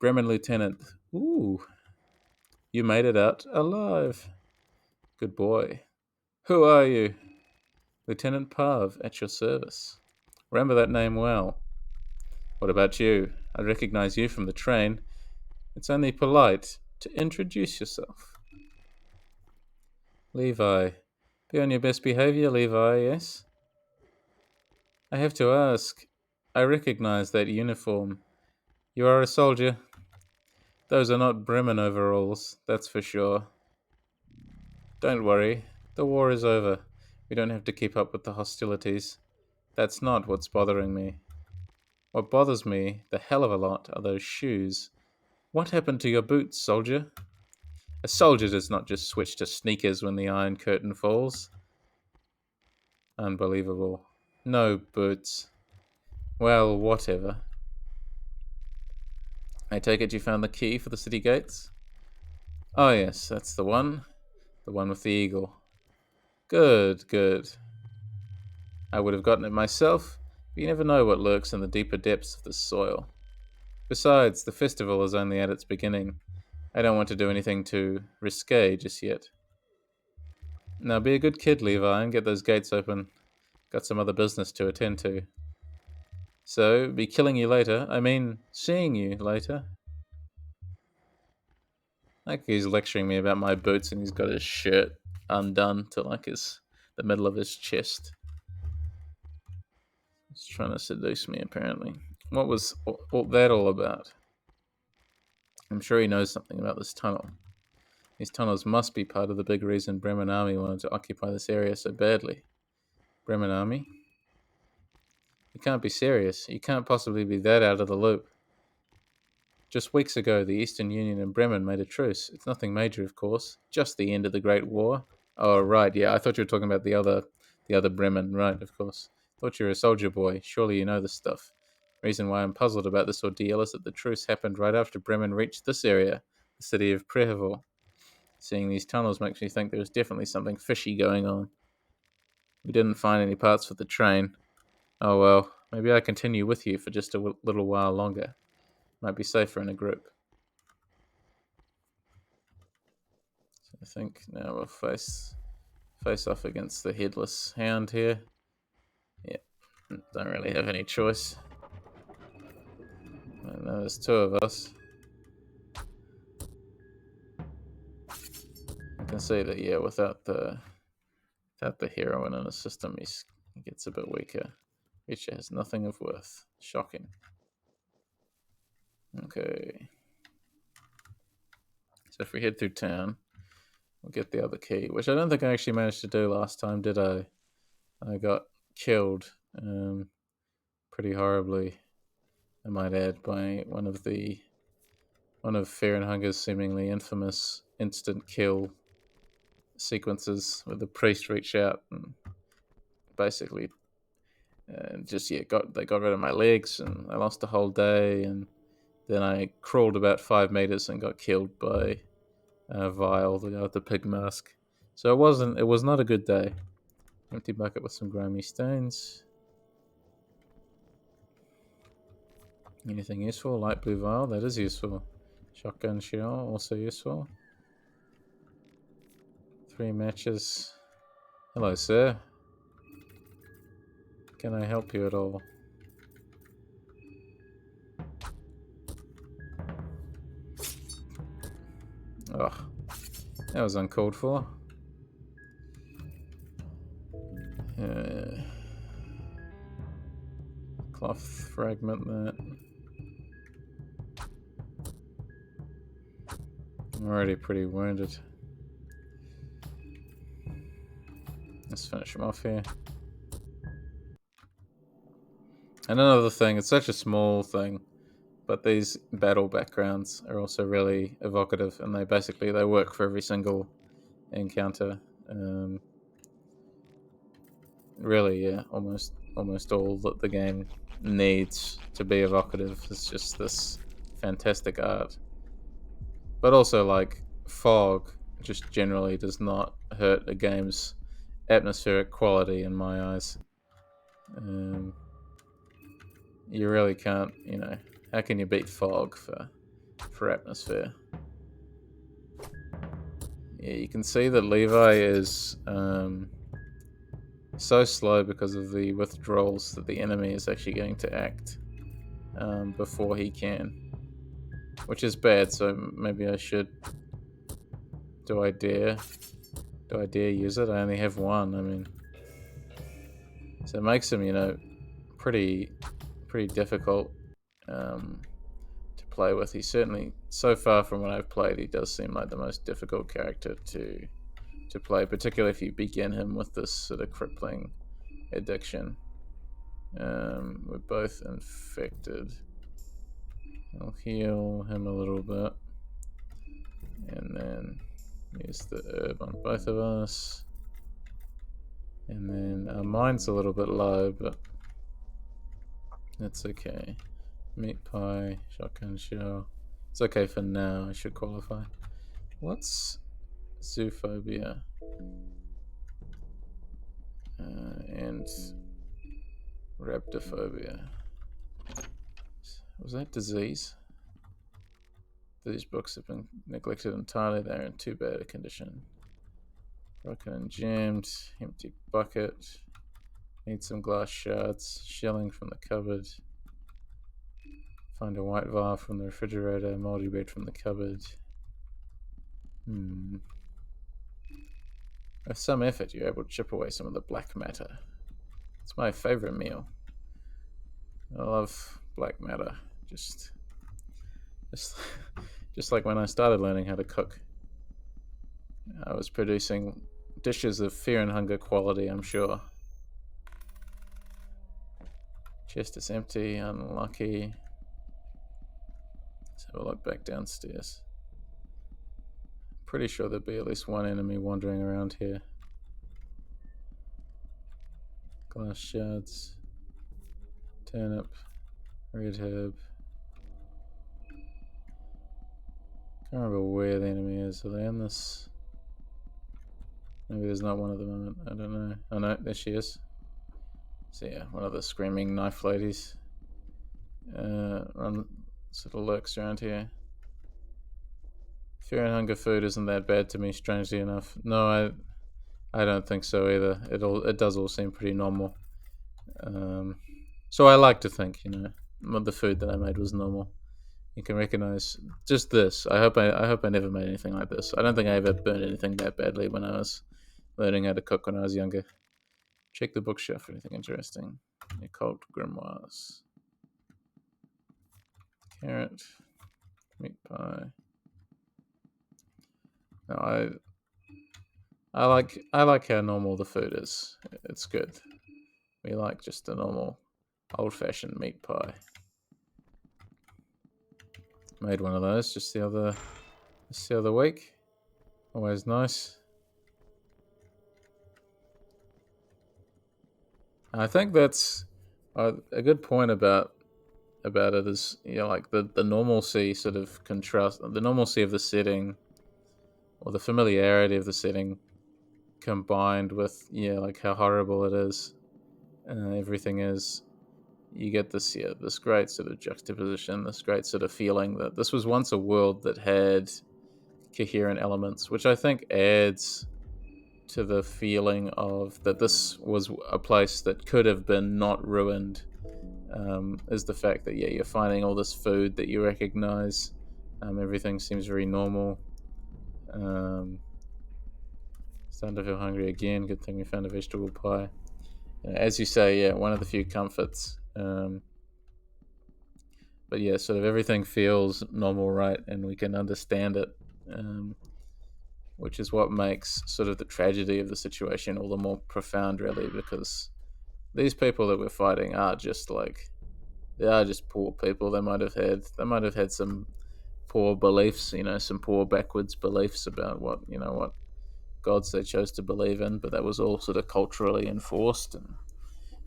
Bremen Lieutenant, ooh, you made it out alive. Good boy. Who are you? Lieutenant Pav, at your service. Remember that name well. What about you? I recognize you from the train. It's only polite to introduce yourself. Levi. Be on your best behavior, Levi, yes? I have to ask. I recognize that uniform. You are a soldier. Those are not Bremen overalls, that's for sure. Don't worry, the war is over. We don't have to keep up with the hostilities. That's not what's bothering me. What bothers me, the hell of a lot, are those shoes. What happened to your boots, soldier? A soldier does not just switch to sneakers when the Iron Curtain falls. Unbelievable. No boots. Well, whatever. I take it you found the key for the city gates? Oh, yes, that's the one. The one with the eagle. Good, good. I would have gotten it myself, but you never know what lurks in the deeper depths of the soil. Besides, the festival is only at its beginning. I don't want to do anything too risque just yet. Now be a good kid, Levi, and get those gates open. Got some other business to attend to. So, be killing you later. I mean, seeing you later. Like he's lecturing me about my boots and he's got his shirt undone to like the middle of his chest. He's trying to seduce me, apparently. What was all that all about? I'm sure he knows something about this tunnel. These tunnels must be part of the big reason Bremen army wanted to occupy this area so badly. Bremen army? You can't be serious. You can't possibly be that out of the loop. Just weeks ago, the Eastern Union and Bremen made a truce. It's nothing major, of course. Just the end of the Great War. Oh, right, yeah. I thought you were talking about the other Bremen. Right, of course. Thought you were a soldier boy. Surely you know this stuff. Reason why I'm puzzled about this ordeal is that the truce happened right after Bremen reached this area, the city of Prehevel. Seeing these tunnels makes me think there's definitely something fishy going on. We didn't find any parts for the train. Oh well, maybe I continue with you for just a little while longer. Might be safer in a group. So I think now we'll face off against the headless hound here. Yeah, don't really have any choice. I know there's two of us. I can see that, yeah, without the heroine in the system, he gets a bit weaker. Creature has nothing of worth. Shocking. Okay. So if we head through town, we'll get the other key, which I don't think I actually managed to do last time, did I? I got killed pretty horribly, I might add, by one of Fear and Hunger's seemingly infamous instant kill sequences where the priest reached out and basically just they got rid of my legs and I lost a whole day, and then I crawled about 5 meters and got killed by Vile, the guy with the pig mask. So it was not a good day. Empty bucket with some grimy stones. Anything useful? Light blue vial, that is useful. Shotgun shell, also useful. 3 matches. Hello, sir. Can I help you at all? Oh, that was uncalled for. Cloth fragment that. I'm already pretty wounded. Let's finish him off here. And another thing, it's such a small thing, but these battle backgrounds are also really evocative, and they work for every single encounter. Really, yeah, almost all that the game needs to be evocative is just this fantastic art. But also, like, fog just generally does not hurt a game's atmospheric quality in my eyes. You really can't, how can you beat fog for atmosphere? Yeah, you can see that Levi is so slow because of the withdrawals that the enemy is actually going to act before he can, which is bad. So maybe I should. Do I dare? Do I dare use it? I only have one. I mean, so it makes him, pretty difficult to play with. He's certainly, so far from what I've played, he does seem like the most difficult character to play, particularly if you begin him with this sort of crippling addiction. We're both infected. I'll heal him a little bit, and then use the herb on both of us. And then our mind's a little bit low, but that's okay. Meat pie, shotgun shell. It's okay for now. I should qualify. What's zoophobia? And reptophobia. Was that disease? These books have been neglected entirely. They're in too bad a condition. Broken and jammed. Empty bucket. Need some glass shards. Shelling from the cupboard. Find a white vial from the refrigerator. Moldy bread from the cupboard. With some effort, you're able to chip away some of the black matter. It's my favorite meal. I love black matter. Just just like when I started learning how to cook. I was producing dishes of fear and hunger quality, I'm sure. Chest is empty, unlucky. Let's have a look back downstairs. Pretty sure there'd be at least one enemy wandering around here. Glass shards. Turnip. Red herb. Can't remember where the enemy is. Are they in this? Maybe there's not one at the moment. I don't know. Oh no, there she is. So yeah, one of the screaming knife ladies. Sort of lurks around here. Fear and hunger food isn't that bad to me, strangely enough. No, I don't think so either. It does all seem pretty normal. So I like to think, the food that I made was normal. You can recognize just this. I hope I never made anything like this. I don't think I ever burned anything that badly when I was learning how to cook when I was younger. Check the bookshelf for anything interesting. Occult grimoires. Carrot. Meat pie. No, I like how normal the food is. It's good. We like just a normal old-fashioned meat pie. Made one of those just the other week. Always nice. I think that's a good point about it is, like the normalcy sort of contrast, the normalcy of the setting, or the familiarity of the setting, combined with like how horrible it is, everything is. You get this great sort of juxtaposition, this great sort of feeling that this was once a world that had coherent elements, which I think adds to the feeling of that this was a place that could have been not ruined. Is the fact that you're finding all this food that you recognize. Everything seems very normal. Starting to feel hungry again. Good thing we found a vegetable pie. As you say, one of the few comforts. But yeah, sort of everything feels normal, right? And we can understand it, which is what makes sort of the tragedy of the situation all the more profound, really, because these people that we're fighting are just poor people. They might have had some poor beliefs, some poor backwards beliefs about what gods they chose to believe in, but that was all sort of culturally enforced, and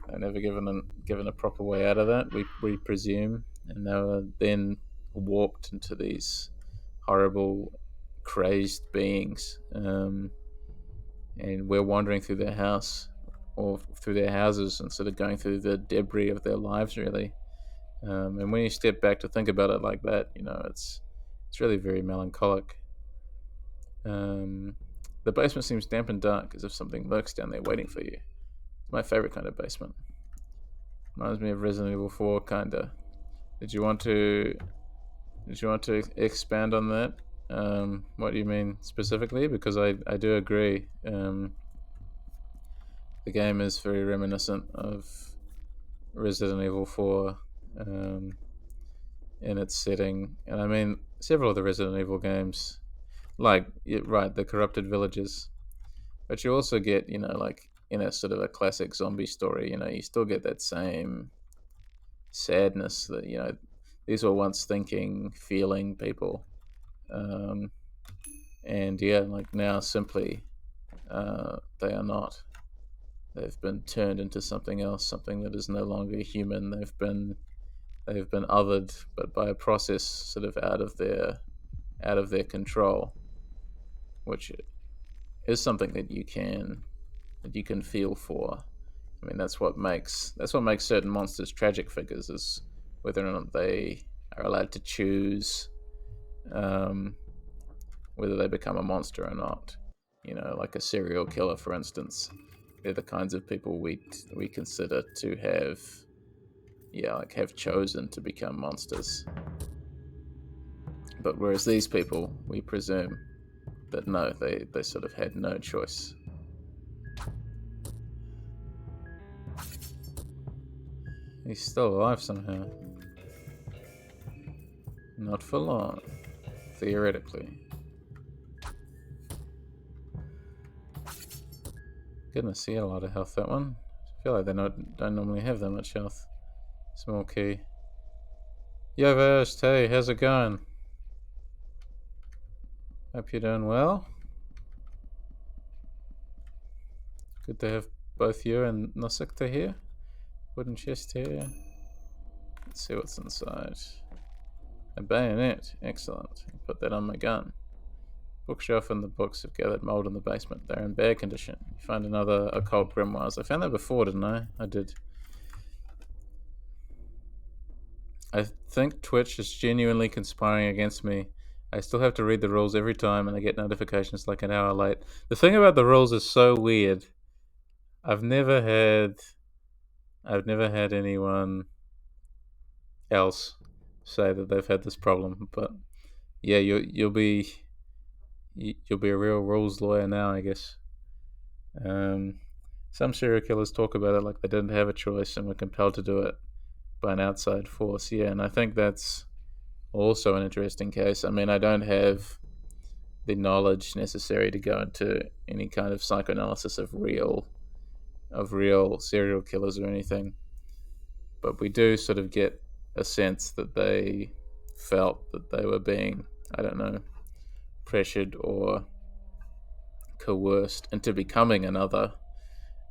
they're never given a proper way out of that. We presume, and they were then warped into these horrible, crazed beings, and we're wandering through their house or through their houses and sort of going through the debris of their lives, really. And when you step back to think about it like that, it's really very melancholic. The basement seems damp and dark, as if something lurks down there waiting for you. It's my favorite kind of basement. Reminds me of Resident Evil 4, kinda. Did you want to expand on that? What do you mean specifically? Because I do agree. The game is very reminiscent of Resident Evil 4. in its setting. And I mean, several of the Resident Evil games, right, the corrupted villages, but you also get, like in a sort of a classic zombie story, you still get that same sadness that, these were once thinking, feeling people. Um, and yeah, like now simply they are not. They've been turned into something else, something that is no longer human. They've been othered, but by a process sort of out of their control, which is something that you can feel for. I mean, that's what makes certain monsters tragic figures, is whether or not they are allowed to choose um, whether they become a monster or not. Like a serial killer, for instance. They're the kinds of people we consider to have chosen to become monsters. But whereas these people, we presume that no, they sort of had no choice. He's still alive somehow. Not for long, theoretically. Goodness, he had a lot of health, that one. I feel like they don't normally have that much health. Small key. Yo, Verst, hey, how's it going? Hope you're doing well. Good to have both you and Nosikta here. Wooden chest here. Let's see what's inside. A bayonet. Excellent. Put that on my gun. Bookshelf and the books have gathered mold in the basement. They're in bad condition. You find another occult grimoires. I found that before, didn't I? I did. I think Twitch is genuinely conspiring against me. I still have to read the rules every time, and I get notifications like an hour late. The thing about the rules is so weird. I've never had, I've never had anyone else say that they've had this problem. But yeah, you'll be a real rules lawyer now, I guess. Um, some serial killers talk about it like they didn't have a choice and were compelled to do it by an outside force. Yeah, and I think that's also an interesting case. I mean, I don't have the knowledge necessary to go into any kind of psychoanalysis of real serial killers or anything, but we do sort of get a sense that they felt that they were being, I don't know, pressured or coerced into becoming another,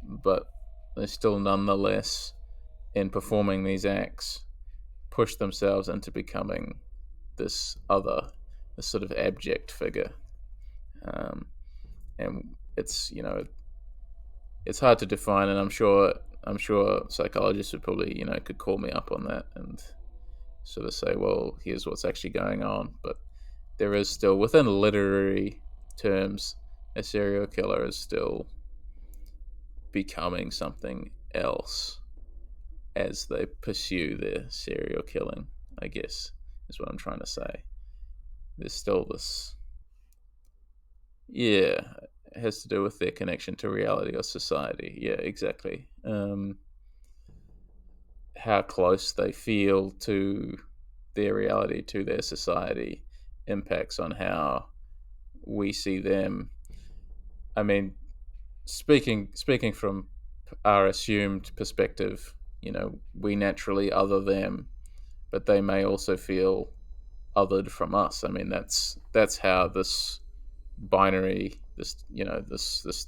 but they still nonetheless, in performing these acts, push themselves into becoming this other, this sort of abject figure. Um, and it's hard to define, and I'm sure psychologists would probably could call me up on that and sort of say, well, here's what's actually going on. But there is still, within literary terms, a serial killer is still becoming something else as they pursue their serial killing, I guess, is what I'm trying to say. There's still this, yeah, it has to do with their connection to reality or society. Yeah, exactly. How close they feel to their reality, to their society, impacts on how we see them. I mean, speaking from our assumed perspective, we naturally other them, but they may also feel othered from us. I mean, that's how this binary, this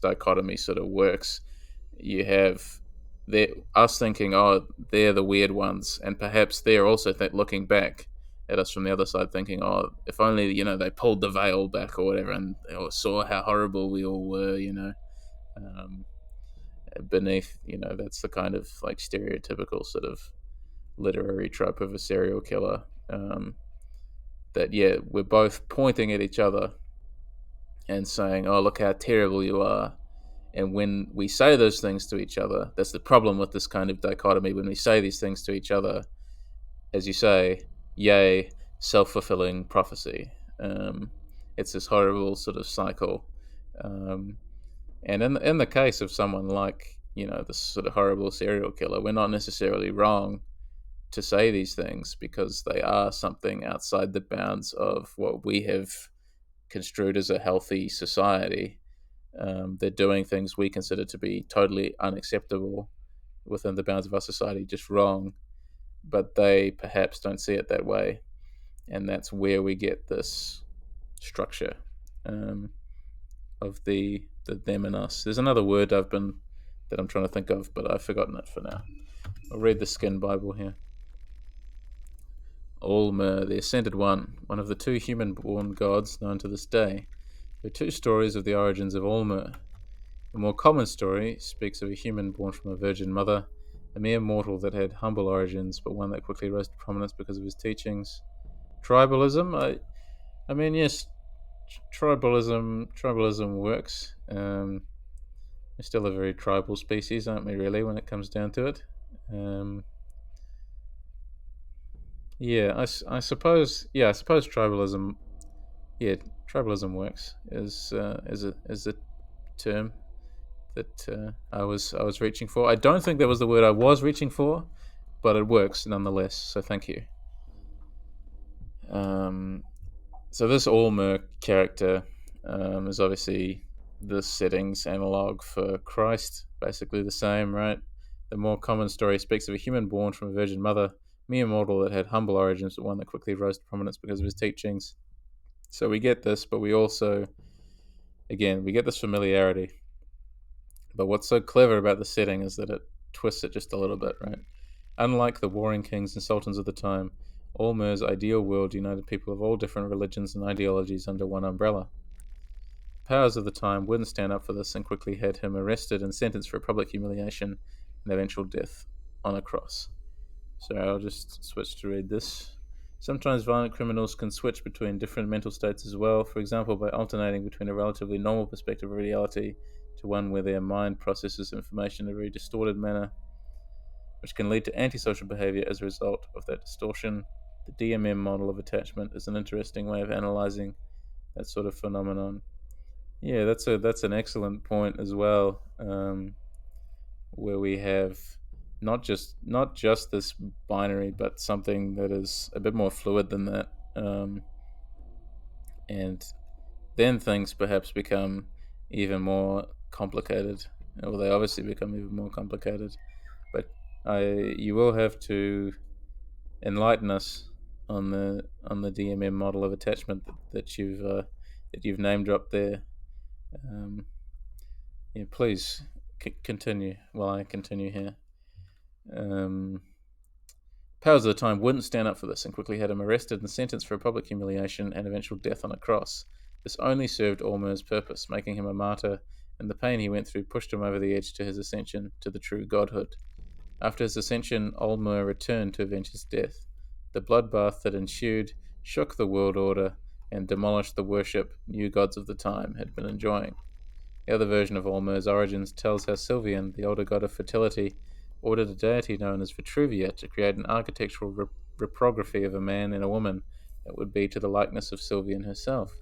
dichotomy sort of works. You have us thinking, oh, they're the weird ones, and perhaps they're also looking back at us from the other side, thinking, oh, if only they pulled the veil back or whatever, and saw how horrible we all were, um, beneath, that's the kind of like stereotypical sort of literary trope of a serial killer. That yeah, we're both pointing at each other and saying, "Oh, look how terrible you are." And when we say those things to each other, that's the problem with this kind of dichotomy. When we say these things to each other, as you say, yay, self-fulfilling prophecy. It's this horrible sort of cycle. Um, and in the case of someone like this sort of horrible serial killer, we're not necessarily wrong to say these things because they are something outside the bounds of what we have construed as a healthy society. They're doing things we consider to be totally unacceptable within the bounds of our society, just wrong, but they perhaps don't see it that way. And that's where we get this structure um, of the them and us. There's another word that I'm trying to think of, but I've forgotten it for now. I'll read the Skin Bible here. Olmer, the Ascended one of the two human-born gods known to this day. There are two stories of the origins of Olmer. A more common story speaks of a human born from a virgin mother, a mere mortal that had humble origins, but one that quickly rose to prominence because of his teachings. Tribalism, I mean, yes, tribalism works. We're still a very tribal species, aren't we? Really, when it comes down to it. Um, yeah, I suppose. Yeah, I suppose tribalism. Yeah, tribalism works as a term that I was reaching for. I don't think that was the word I was reaching for, but it works nonetheless. So thank you. Um, so this Allmer character is obviously the settings analog for Christ, basically the same, right? The more common story speaks of a human born from a virgin mother, mere mortal that had humble origins, but one that quickly rose to prominence because of his teachings. So we get this, but we also, again, we get this familiarity. But what's so clever about the setting is that it twists it just a little bit, right? Unlike the warring kings and sultans of the time, Allmer's ideal world united people of all different religions and ideologies under one umbrella. The powers of the time wouldn't stand up for this and quickly had him arrested and sentenced for public humiliation and eventual death on a cross. So I'll just switch to read this. Sometimes violent criminals can switch between different mental states as well, for example, by alternating between a relatively normal perspective of reality to one where their mind processes information in a very distorted manner, which can lead to antisocial behavior as a result of that distortion. The DMM model of attachment is an interesting way of analyzing that sort of phenomenon. Yeah, that's an excellent point as well, where we have not just this binary, but something that is a bit more fluid than that, and then things perhaps become even more complicated. Well, they obviously become even more complicated, but you will have to enlighten us on the DMM model of attachment that you've name dropped there. Um, yeah, please continue while I continue here. Um, Powers of the time wouldn't stand up for this and quickly had him arrested and sentenced for public humiliation and eventual death on a cross. This only served Allmer's purpose, making him a martyr, and the pain he went through pushed him over the edge to his ascension to the true godhood. After his ascension, Allmer returned to avenge his death. The bloodbath that ensued shook the world order and demolished the worship new gods of the time had been enjoying. The other version of Allmer's origins tells how Sylvian, the older god of fertility, ordered a deity known as Vitruvia to create an architectural reprography of a man and a woman that would be to the likeness of Sylvian herself.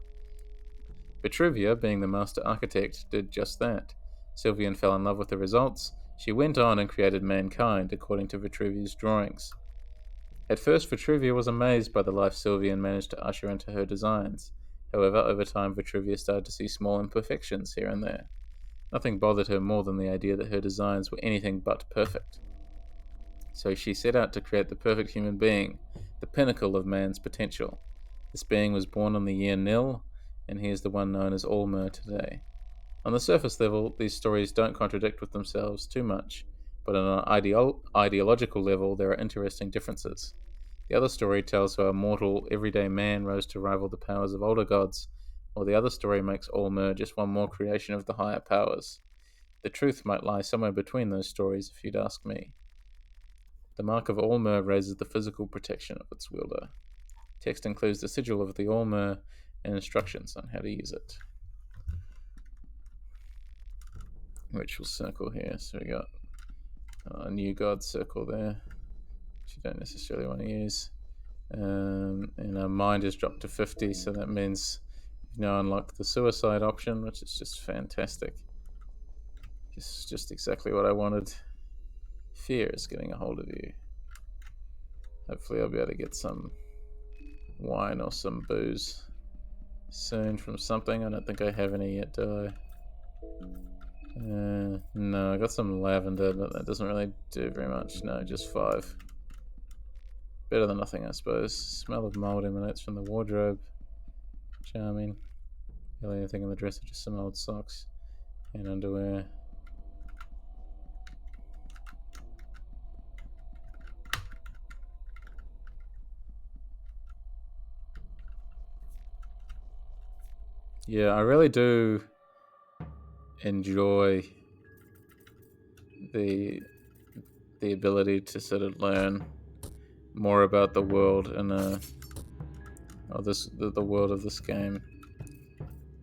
Vitruvia, being the master architect, did just that. Sylvian fell in love with the results. She went on and created mankind according to Vitruvia's drawings. At first, Vitruvia was amazed by the life Sylvian managed to usher into her designs. However, over time, Vitruvia started to see small imperfections here and there. Nothing bothered her more than the idea that her designs were anything but perfect. So she set out to create the perfect human being, the pinnacle of man's potential. This being was born on the year nil, and he is the one known as Allmer today. On the surface level, these stories don't contradict with themselves too much, but on an ideological level, there are interesting differences. The other story tells how a mortal, everyday man rose to rival the powers of older gods, while the other story makes Allmer just one more creation of the higher powers. The truth might lie somewhere between those stories, if you'd ask me. The mark of Allmer raises the physical protection of its wielder. Text includes the sigil of the Allmer and instructions on how to use it. Ritual circle here, so we got a new god circle there, which you don't necessarily want to use. And our mind is dropped to 50, so that means you've now unlocked the suicide option, which is just fantastic. Just exactly what I wanted. Fear is getting a hold of you. Hopefully I'll be able to get some wine or some booze soon from something. I don't think I have any yet, do I? No, I got some lavender, but that doesn't really do very much. No, just 5. Better than nothing, I suppose. Smell of mold emanates from the wardrobe. Charming. Barely anything in the dresser, just some old socks and underwear. Yeah, I really do enjoy the ability to sort of learn more about the world and the world of this game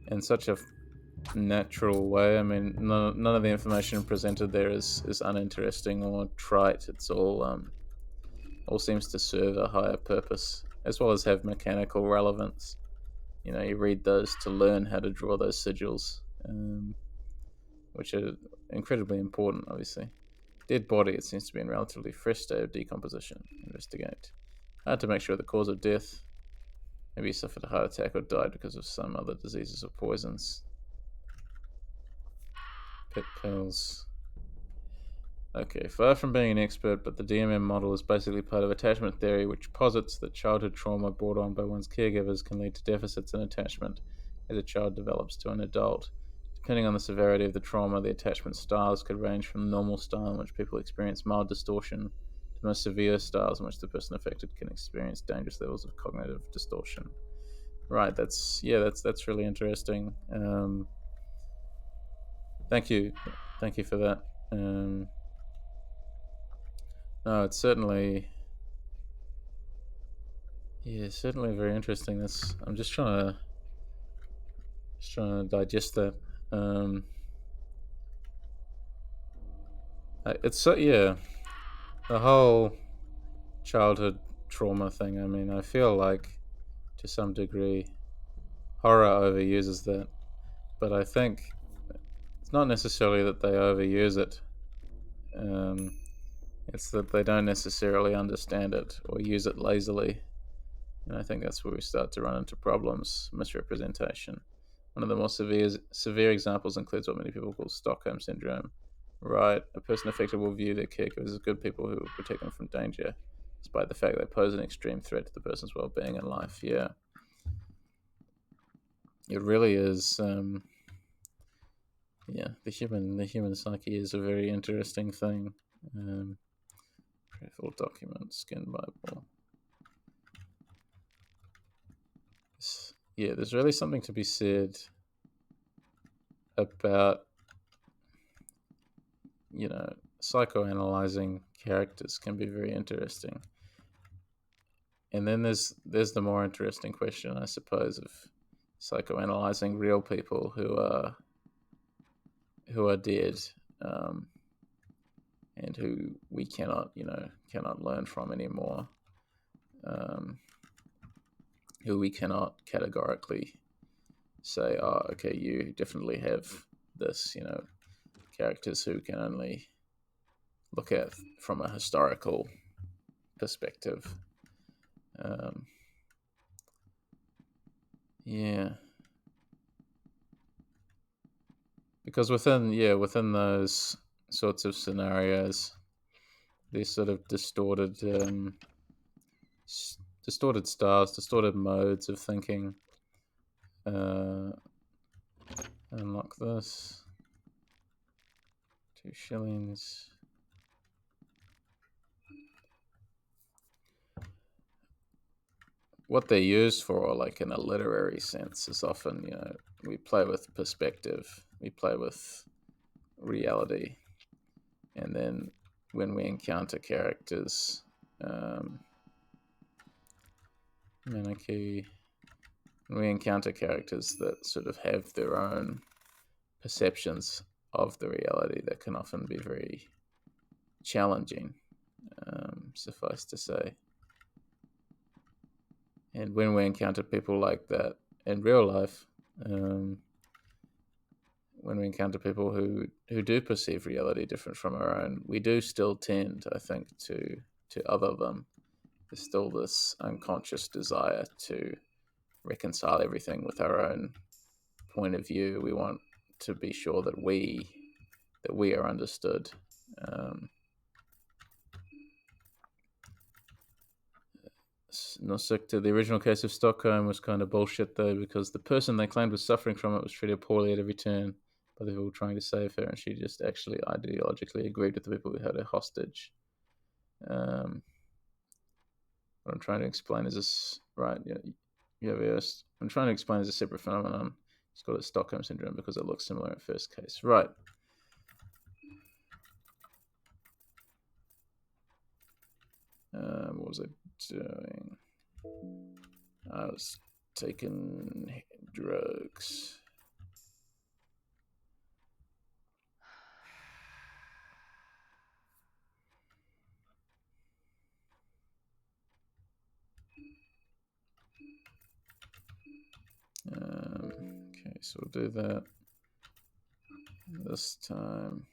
in such a natural way. I mean, none of the information presented there is uninteresting or trite. It's all seems to serve a higher purpose as well as have mechanical relevance. You know, you read those to learn how to draw those sigils, which are incredibly important, obviously. Dead body, it seems to be in relatively fresh state of decomposition. Investigate. Hard to make sure the cause of death. Maybe he suffered a heart attack or died because of some other diseases or poisons. Pet pills. Okay, far from being an expert, but the DMM model is basically part of attachment theory, which posits that childhood trauma brought on by one's caregivers can lead to deficits in attachment as a child develops to an adult. Depending on the severity of the trauma, the attachment styles could range from the normal style in which people experience mild distortion to the most severe styles in which the person affected can experience dangerous levels of cognitive distortion. Right, that's really interesting. Thank you for that. No, it's certainly very interesting. I'm just trying to digest that. It's so the whole childhood trauma thing. I mean, I feel like to some degree horror overuses that, but I think it's not necessarily that they overuse it. Um, it's that they don't necessarily understand it or use it lazily. And I think that's where we start to run into problems, misrepresentation. One of the more severe examples includes what many people call Stockholm Syndrome. Right, a person affected will view their caregivers as good people who will protect them from danger, despite the fact they pose an extreme threat to the person's well-being and life. Yeah, it really is. The human psyche is a very interesting thing. Prayerful document, skin Bible. Yeah, there's really something to be said about psychoanalyzing characters can be very interesting. And then there's the more interesting question, I suppose, of psychoanalyzing real people who are dead, and who we cannot learn from anymore, who we cannot categorically say, oh, okay, you definitely have this. Characters who can only look at from a historical perspective. Yeah, because within those sorts of scenarios, these sort of distorted styles, distorted modes of thinking. Unlock this. 2 shillings. What they're used for, like in a literary sense, is often, we play with perspective, we play with reality, and then when we encounter characters, Manaki, when we encounter characters that sort of have their own perceptions of the reality, that can often be very challenging, suffice to say. And when we encounter people like that in real life, when we encounter people who do perceive reality different from our own, we do still tend, I think, to other them there's still this unconscious desire to reconcile everything with our own point of view. We want to be sure that we are understood. Nosikta, the original case of Stockholm was kind of bullshit though, because the person they claimed was suffering from it was treated poorly at every turn by the people trying to save her, and she just actually ideologically agreed with the people who held her hostage. What I'm trying to explain is this, right? Yes. I'm trying to explain as a separate phenomenon. It's called Stockholm syndrome because it looks similar at first case. Right. What was I doing? I was taking drugs. Okay, so we'll do that this time.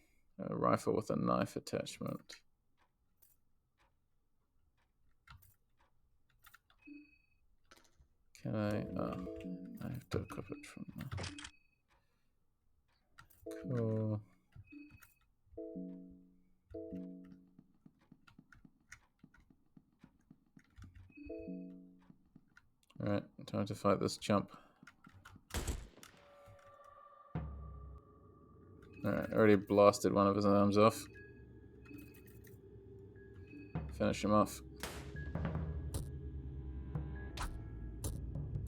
A rifle with a knife attachment. Can I? Oh, I have to equip it from there. Cool. Alright, time to fight this chump. Alright, already blasted one of his arms off. Finish him off.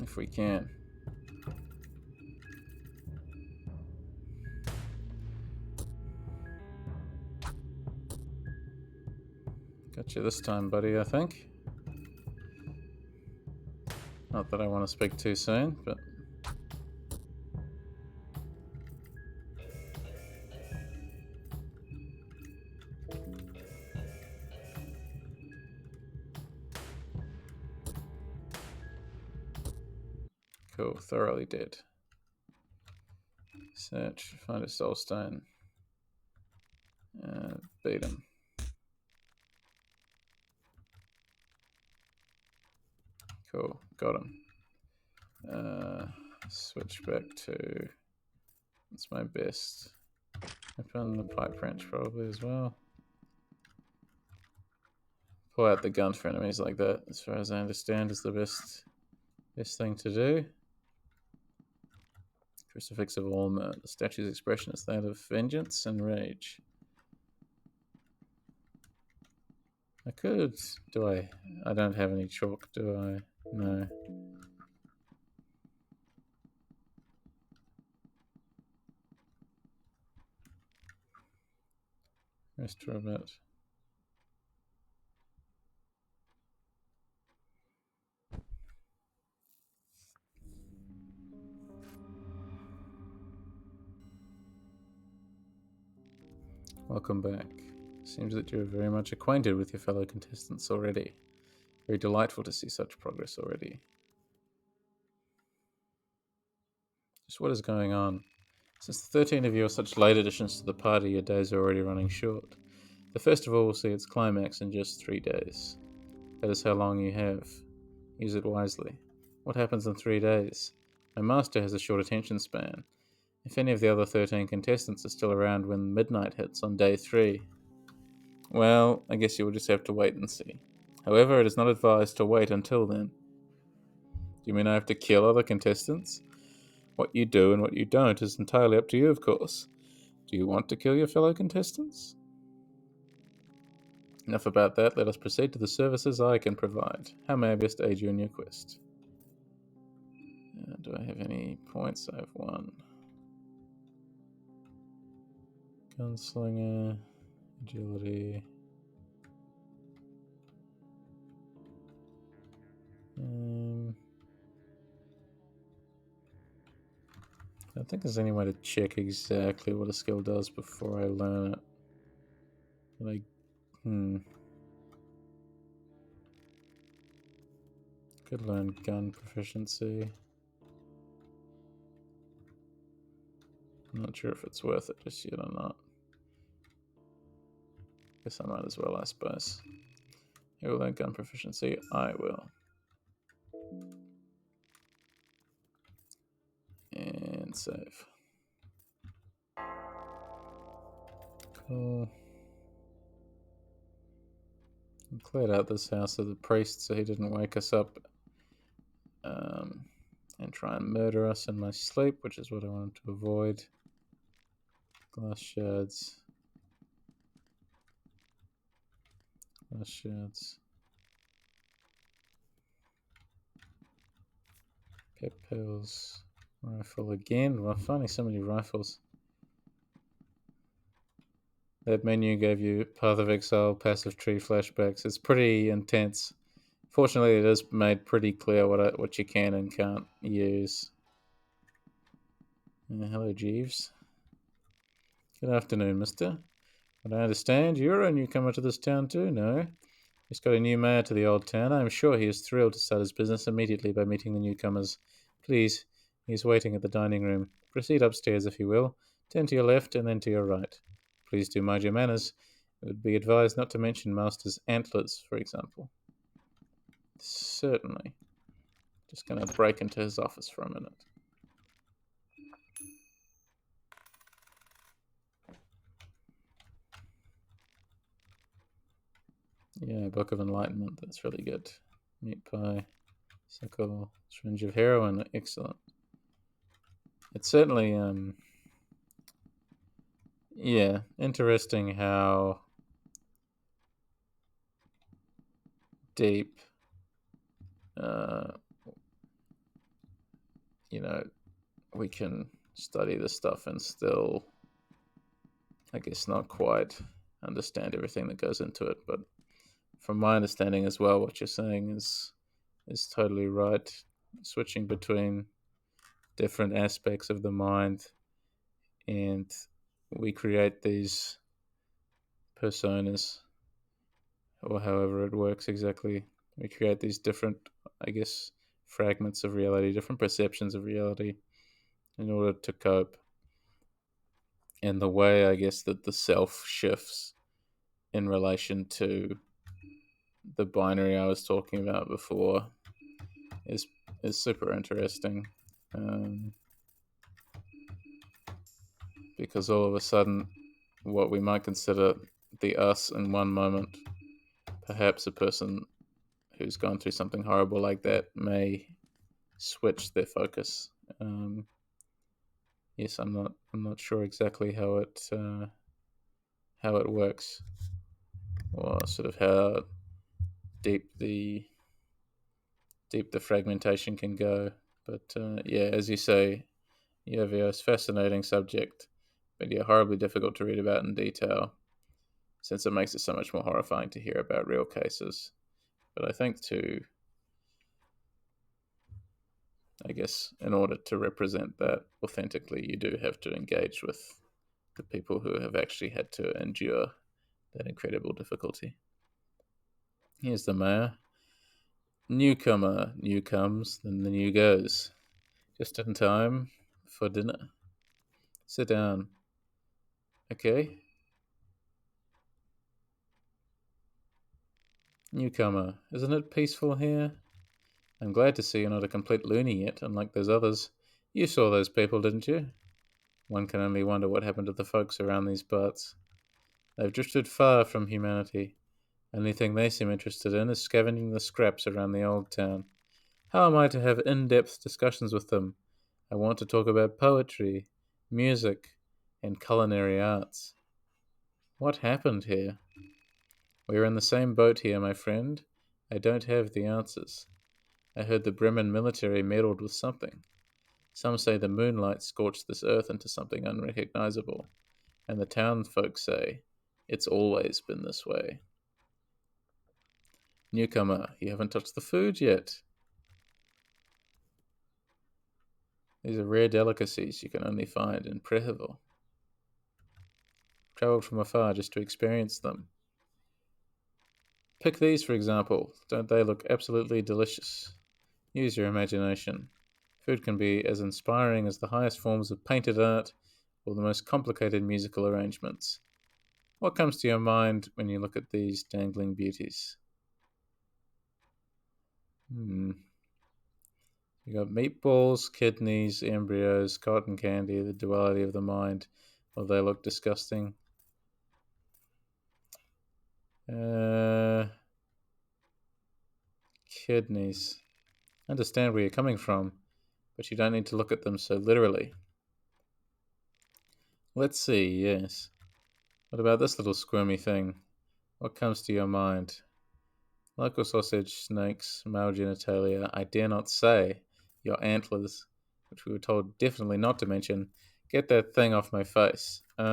If we can. Got you this time, buddy, I think. Not that I want to speak too soon, but... Cool, thoroughly dead. Search, find a soul stone. Beat him. Cool, got him. Switch back to... What's my best? Open the pipe wrench probably as well. Pull out the gun for enemies like that, as far as I understand, is the best thing to do. Crucifix of Orma. The statue's expression is that of vengeance and rage. I could. Do I? I don't have any chalk, do I? No. Rest for a bit. Welcome back. Seems that you're very much acquainted with your fellow contestants already. Very delightful to see such progress already. Just what is going on? Since the 13 of you are such late additions to the party, your days are already running short. The festival will see its climax in just 3 days. That is how long you have. Use it wisely. What happens in 3 days? My master has a short attention span. If any of the other 13 contestants are still around when midnight hits on day 3, well, I guess you will just have to wait and see. However, it is not advised to wait until then. Do you mean I have to kill other contestants? What you do and what you don't is entirely up to you, of course. Do you want to kill your fellow contestants? Enough about that, let us proceed to the services I can provide. How may I best aid you in your quest? Do I have any points? I have 1. Gunslinger, agility. I don't think there's any way to check exactly what a skill does before I learn it. Like, could learn gun proficiency. I'm not sure if it's worth it just yet or not. Guess I might as well, I suppose. Who will learn gun proficiency? I will. And save. Cool. I cleared out this house of the priest so he didn't wake us up and try and murder us in my sleep, which is what I wanted to avoid. Glass shards. Glass shards. Pep pills. Rifle again. Well, finding so many rifles. That menu gave you Path of Exile, Passive Tree flashbacks. It's pretty intense. Fortunately, it is made pretty clear what you can and can't use. Hello, Jeeves. Good afternoon, mister. But I understand you're a newcomer to this town too, no? He's got a new mayor to the old town. I am sure he is thrilled to start his business immediately by meeting the newcomers. Please, he is waiting at the dining room. Proceed upstairs, if you will. Turn to your left and then to your right. Please do mind your manners. It would be advised not to mention Master's antlers, for example. Certainly. Just going to break into his office for a minute. Yeah, Book of Enlightenment. That's really good. Meat pie. Sickle. Syringe of heroin. Excellent. It's certainly, yeah, interesting how deep, uh, we can study this stuff and still, I guess, not quite understand everything that goes into it. But from my understanding as well, what you're saying is totally right. Switching between different aspects of the mind, and we create these personas, or however it works exactly. We create these different, I guess, fragments of reality, different perceptions of reality in order to cope. And the way, I guess, that the self shifts in relation to the binary I was talking about before is super interesting, because all of a sudden, what we might consider the us in one moment, perhaps a person who's gone through something horrible like that may switch their focus. Yes, I'm not sure exactly how it works, or sort of how deep the fragmentation can go. But yeah, as you say, UVO is a fascinating subject, but yeah, horribly difficult to read about in detail, since it makes it so much more horrifying to hear about real cases. But I think I guess, in order to represent that authentically, you do have to engage with the people who have actually had to endure that incredible difficulty. Here's the mayor. Newcomer, new comes, then the new goes. Just in time for dinner. Sit down. Okay. Newcomer, isn't it peaceful here? I'm glad to see you're not a complete loony yet, unlike those others. You saw those people, didn't you? One can only wonder what happened to the folks around these parts. They've drifted far from humanity. Only thing they seem interested in is scavenging the scraps around the old town. How am I to have in-depth discussions with them? I want to talk about poetry, music, and culinary arts. What happened here? We are in the same boat here, my friend. I don't have the answers. I heard the Bremen military meddled with something. Some say the moonlight scorched this earth into something unrecognizable, and the town folk say it's always been this way. Newcomer, you haven't touched the food yet. These are rare delicacies you can only find in Preheville. Travelled from afar just to experience them. Pick these, for example. Don't they look absolutely delicious? Use your imagination. Food can be as inspiring as the highest forms of painted art or the most complicated musical arrangements. What comes to your mind when you look at these dangling beauties? You got meatballs, kidneys, embryos, cotton candy, the duality of the mind. Well, they look disgusting. Kidneys. I understand where you're coming from, but you don't need to look at them so literally. Let's see, yes. What about this little squirmy thing? What comes to your mind? Local sausage, snakes, male genitalia, I dare not say, your antlers, which we were told definitely not to mention. Get that thing off my face. He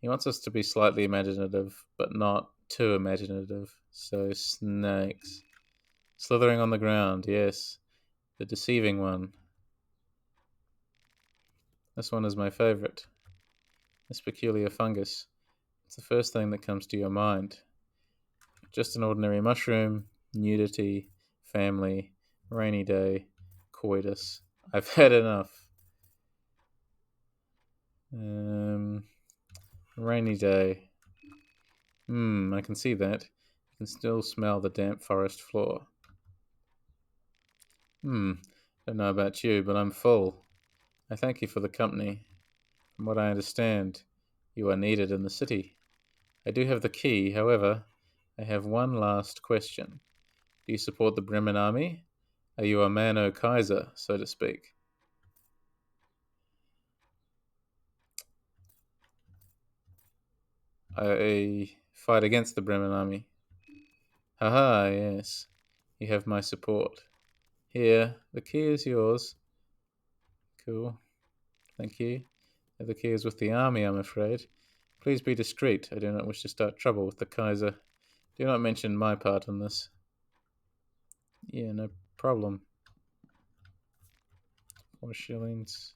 wants us to be slightly imaginative, but not too imaginative. So, snakes. Slithering on the ground, yes. The deceiving one. This one is my favorite. This peculiar fungus. It's the first thing that comes to your mind. Just an ordinary mushroom, nudity, family, rainy day, coitus. I've had enough. Rainy day. I can see that. You can still smell the damp forest floor. Don't know about you, but I'm full. I thank you for the company. From what I understand, you are needed in the city. I do have the key, however, I have one last question. Do you support the Bremen army? Are you a Mano Kaiser, so to speak? I fight against the Bremen army. Haha, yes. You have my support. Here, the key is yours. Cool. Thank you. The key is with the army, I'm afraid. Please be discreet. I do not wish to start trouble with the Kaiser. Do not mention my part in this. Yeah, no problem. 4 shillings.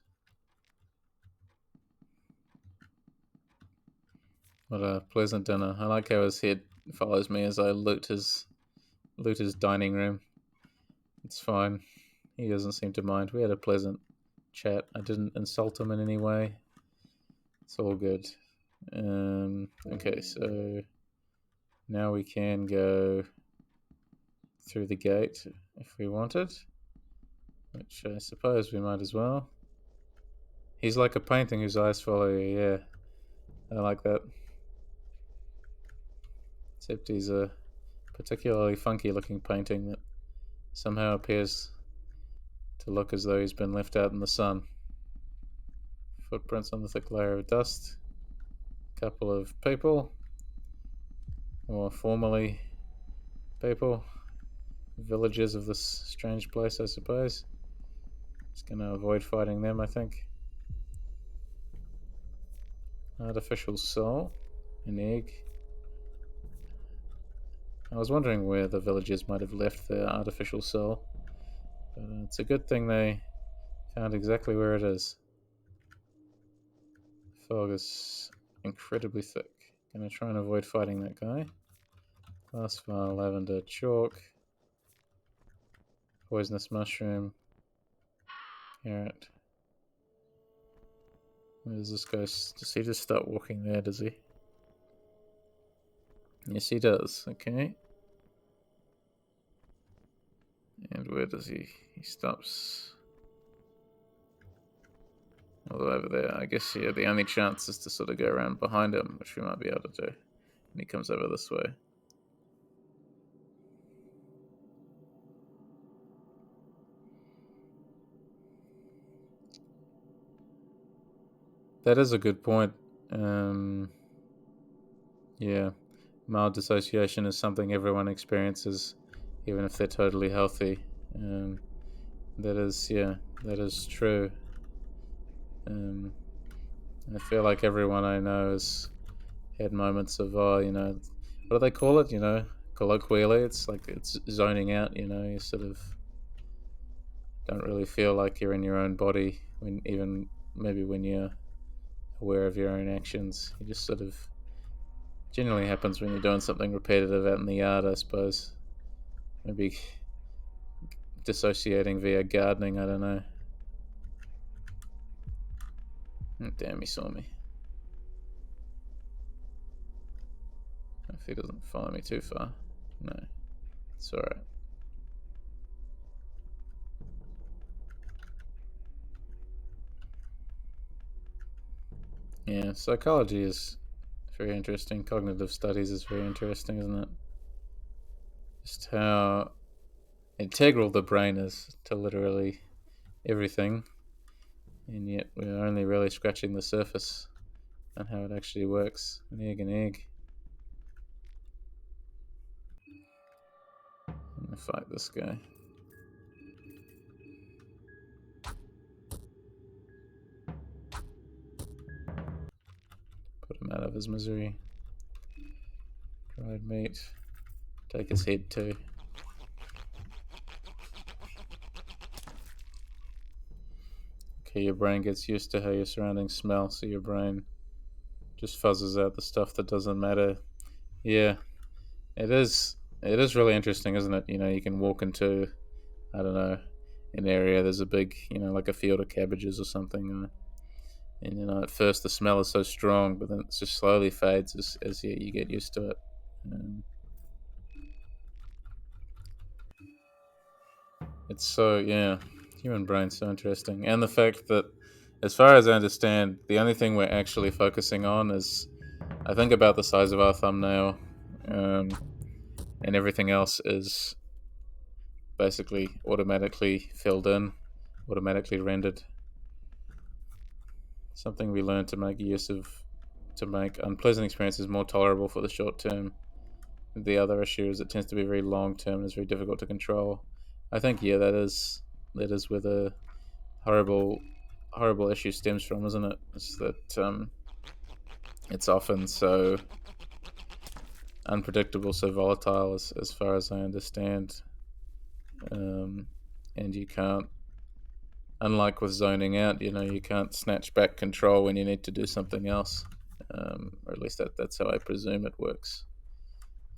What a pleasant dinner. I like how his head follows me as I loot his dining room. It's fine. He doesn't seem to mind. We had a pleasant chat. I didn't insult him in any way. It's all good. Okay, so now we can go through the gate if we wanted, which I suppose we might as well. He's like a painting whose eyes follow you, yeah. I like that. Except he's a particularly funky looking painting that somehow appears to look as though he's been left out in the sun. Footprints on the thick layer of dust. A couple of people, or formerly people, villagers of this strange place, I suppose. Just gonna avoid fighting them, I think. Artificial soul, an egg. I was wondering where the villagers might have left their artificial soul, but it's a good thing they found exactly where it is. Fog is incredibly thick. Gonna try and avoid fighting that guy. Glass vial, lavender, chalk, poisonous mushroom, carrot. Where does this go? Does he just start walking there, does he? Yes, he does. Okay. And where does he? He stops all the way over there. I guess, yeah, the only chance is to sort of go around behind him, which we might be able to do. And he comes over this way. That is a good point. Yeah, mild dissociation is something everyone experiences, even if they're totally healthy. That is, yeah, that is true. I feel like everyone I know has had moments of, what do they call it? Colloquially, it's like it's zoning out. You sort of don't really feel like you're in your own body when even maybe when you're aware of your own actions. You just sort of generally happens when you're doing something repetitive out in the yard, I suppose. Maybe dissociating via gardening, I don't know. Oh, damn, he saw me. If he doesn't follow me too far. No. It's alright. Yeah, psychology is very interesting. Cognitive studies is very interesting, isn't it? Just how integral the brain is to literally everything, and yet we're only really scratching the surface on how it actually works. An egg, an egg. I'm gonna fight this guy. Put him out of his misery. Dried meat. Take his head too. Okay, your brain gets used to how your surroundings smell, so your brain just fuzzes out the stuff that doesn't matter. Yeah, it is. It is really interesting, isn't it? You know, you can walk into, I don't know, an area. There's a big, like a field of cabbages or something, and at first the smell is so strong, but then it just slowly fades as you get used to it. Um, it's so yeah, human brain's so interesting, and the fact that, as far as I understand, the only thing we're actually focusing on is, I think, about the size of our thumbnail, um, and everything else is basically automatically filled in, automatically rendered. Something we learned to make use of to make unpleasant experiences more tolerable for the short term. The other issue is it tends to be very long term and it's very difficult to control. I think that is where the horrible horrible issue stems from, isn't it? It's that it's often so unpredictable, so volatile, as far as I understand, um, and you can't. Unlike with zoning out, you can't snatch back control when you need to do something else, or at least that's how I presume it works.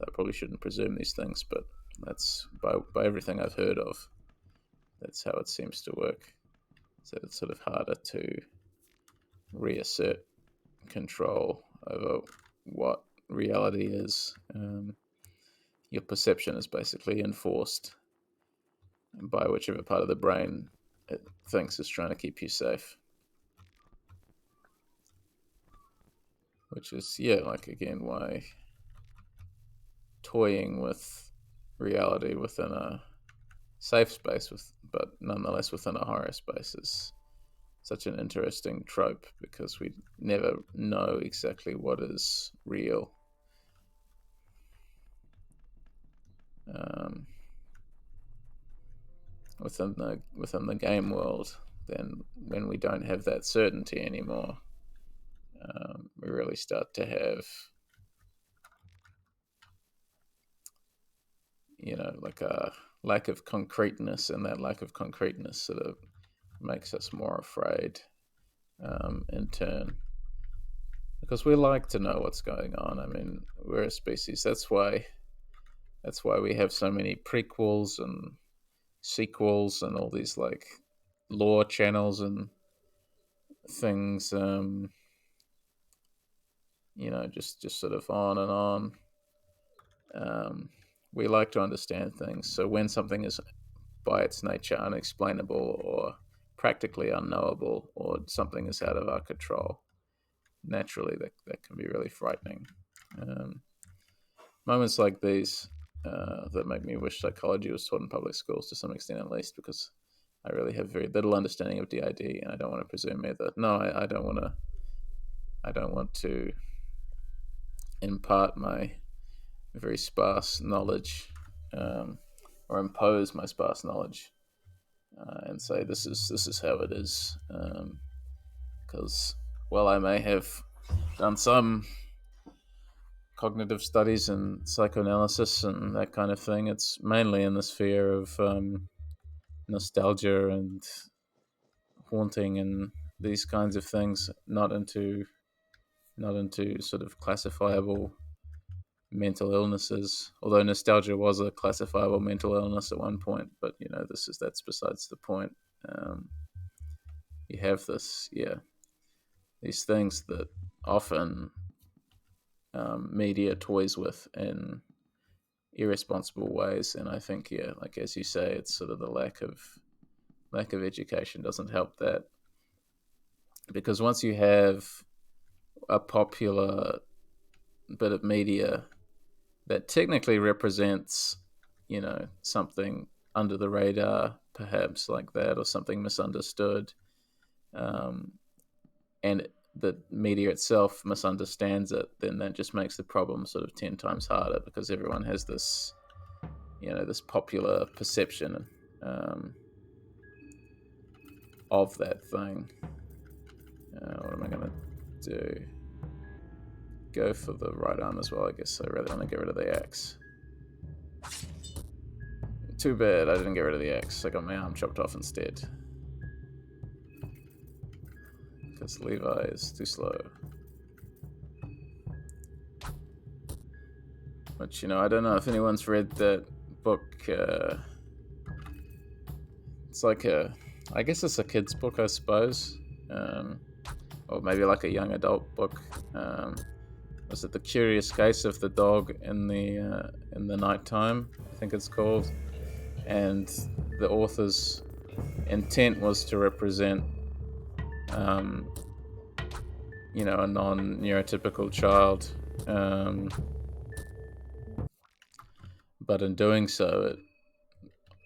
I probably shouldn't presume these things, but that's by everything I've heard of. That's how it seems to work. So it's sort of harder to reassert control over what reality is. Your perception is basically enforced by whichever part of the brain it thinks is trying to keep you safe. Which is, yeah, like, again, why toying with reality within a safe space, but nonetheless within a horror space, is such an interesting trope, because we never know exactly what is real. Um, within the game world, then when we don't have that certainty anymore, we really start to have, like a lack of concreteness, and that lack of concreteness sort of makes us more afraid, in turn, because we like to know what's going on. I mean, we're a species. That's why we have so many prequels and sequels and all these, like, lore channels and things. Just sort of on and on. Um, we like to understand things. So when something is by its nature unexplainable or practically unknowable, or something is out of our control, naturally that can be really frightening. Um, Moments like these, that make me wish psychology was taught in public schools, to some extent at least, because I really have very little understanding of DID, and I don't want to presume either. No, I don't want to. I don't want to impart my very sparse knowledge, or impose my sparse knowledge, and say this is how it is, because, well, I may have done some cognitive studies and psychoanalysis and that kind of thing. It's mainly in the sphere of, nostalgia and haunting and these kinds of things, not into sort of classifiable mental illnesses. Although nostalgia was a classifiable mental illness at one point, but that's besides the point. Um, you have these things that often, media toys with in irresponsible ways, and I think, yeah, like, as you say, it's sort of the lack of education doesn't help that, because once you have a popular bit of media that technically represents, something under the radar, perhaps like that, or something misunderstood, um, and the media itself misunderstands it, then that just makes the problem sort of 10 times harder because everyone has this, this popular perception um, of that thing. What am I going to do? Go for the right arm as well, I guess. I really want to get rid of the axe. Too bad I didn't get rid of the axe. I got my arm chopped off instead. Because Levi is too slow. Which, I don't know if anyone's read that book. It's like I guess it's a kid's book, I suppose. Or maybe like a young adult book. Was it The Curious Case of the Dog in the Nighttime? I think it's called. And the author's intent was to represent, a non-neurotypical child. But in doing so, it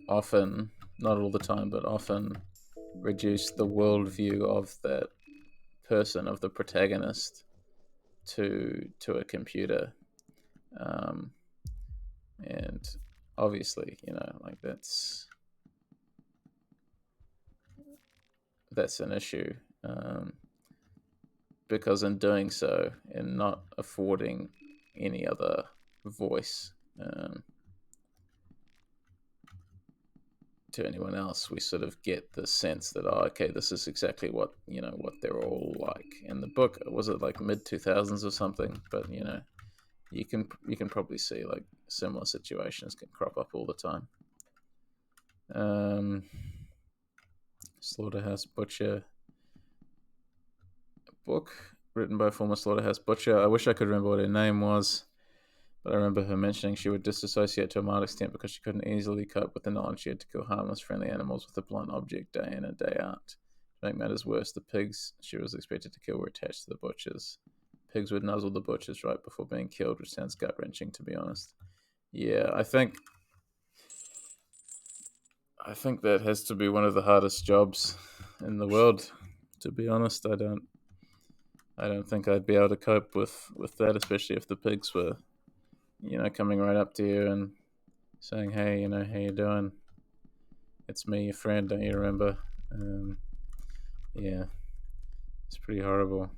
often, not all the time, but often reduced the worldview of that person, of the protagonist, to a computer. And obviously, like that's an issue, because in doing so, in not affording any other voice to anyone else, we sort of get the sense that, okay, this is exactly what what they're all like. In the book, was it like mid 2000s or something? But you can probably see like similar situations can crop up all the time. Slaughterhouse Butcher book written by former Slaughterhouse Butcher. I wish I could remember what her name was, but I remember her mentioning she would disassociate to a mild extent because she couldn't easily cope with the knowledge she had to kill harmless, friendly animals with a blunt object day in and day out. To make matters worse, the pigs she was expected to kill were attached to the butchers. Pigs would nuzzle the butchers right before being killed, which sounds gut-wrenching, to be honest. Yeah, I think that has to be one of the hardest jobs in the world. To be honest, I don't think I'd be able to cope with that, especially if the pigs were, coming right up to you and saying, "Hey, how you doing? It's me, your friend. Don't you remember?" Yeah, it's pretty horrible.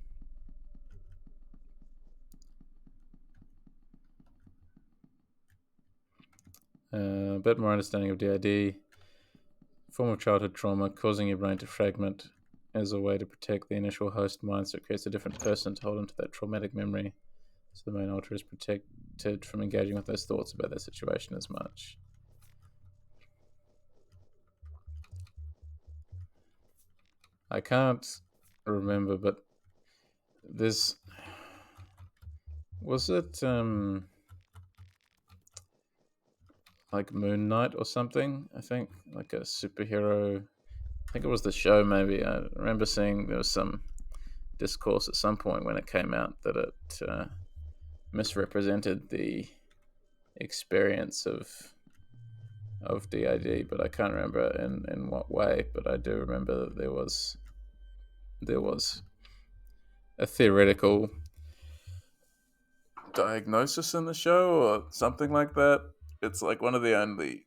A bit more understanding of DID. Form of childhood trauma causing your brain to fragment as a way to protect the initial host mind, so it creates a different person to hold onto that traumatic memory. So the main alter is protected from engaging with those thoughts about that situation as much. I can't remember, but there's was it like Moon Knight or something? I think like a superhero. I think it was the show. Maybe I remember seeing there was some discourse at some point when it came out that it misrepresented the experience of DID, but I can't remember in what way. But I do remember that there was a theoretical diagnosis in the show or something like that. It's like one of the only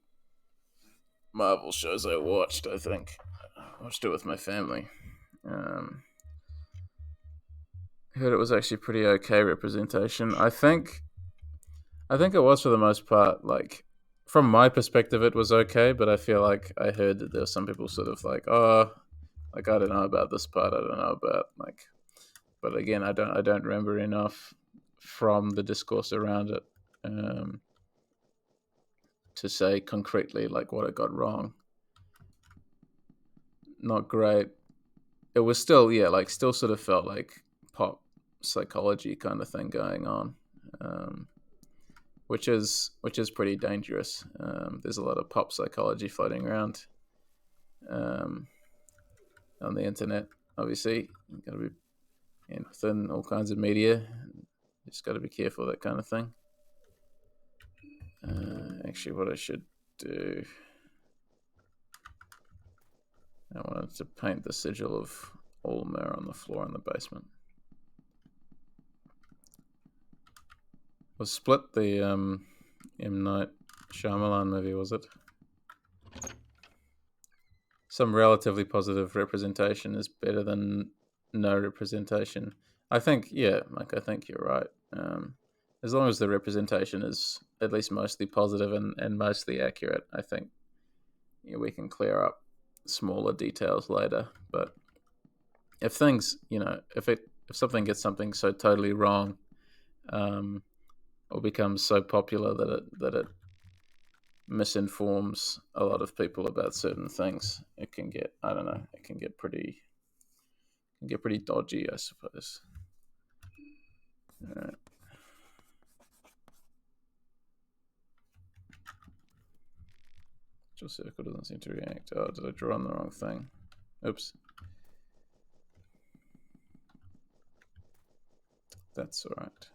Marvel shows I watched. I think I watched it with my family. Heard it was actually pretty okay representation. I think it was for the most part. Like from my perspective, it was okay, but I feel like I heard that there were some people sort of like, oh, like I don't know about this part. I don't know about like, but again, I don't remember enough from the discourse around it to say concretely like what I got wrong. Not great. It was still, yeah, like still sort of felt like pop psychology kind of thing going on, which is pretty dangerous. There's a lot of pop psychology floating around on the internet. Obviously, you gotta be and within all kinds of media. You just got to be careful of that kind of thing. Actually, what I should do, I wanted to paint the sigil of Ulmer on the floor in the basement. Was Split the M. Night Shyamalan movie, was it? Some relatively positive representation is better than no representation. I think, yeah, Mike, I think you're right. As long as the representation is at least mostly positive and mostly accurate, I think we can clear up smaller details later. But if things, if something gets something so totally wrong, or becomes so popular that it misinforms a lot of people about certain things, it can get, I don't know, it can get pretty dodgy, I suppose. All right. Your circle doesn't seem to react. Oh, did I draw on the wrong thing? Oops. That's all right.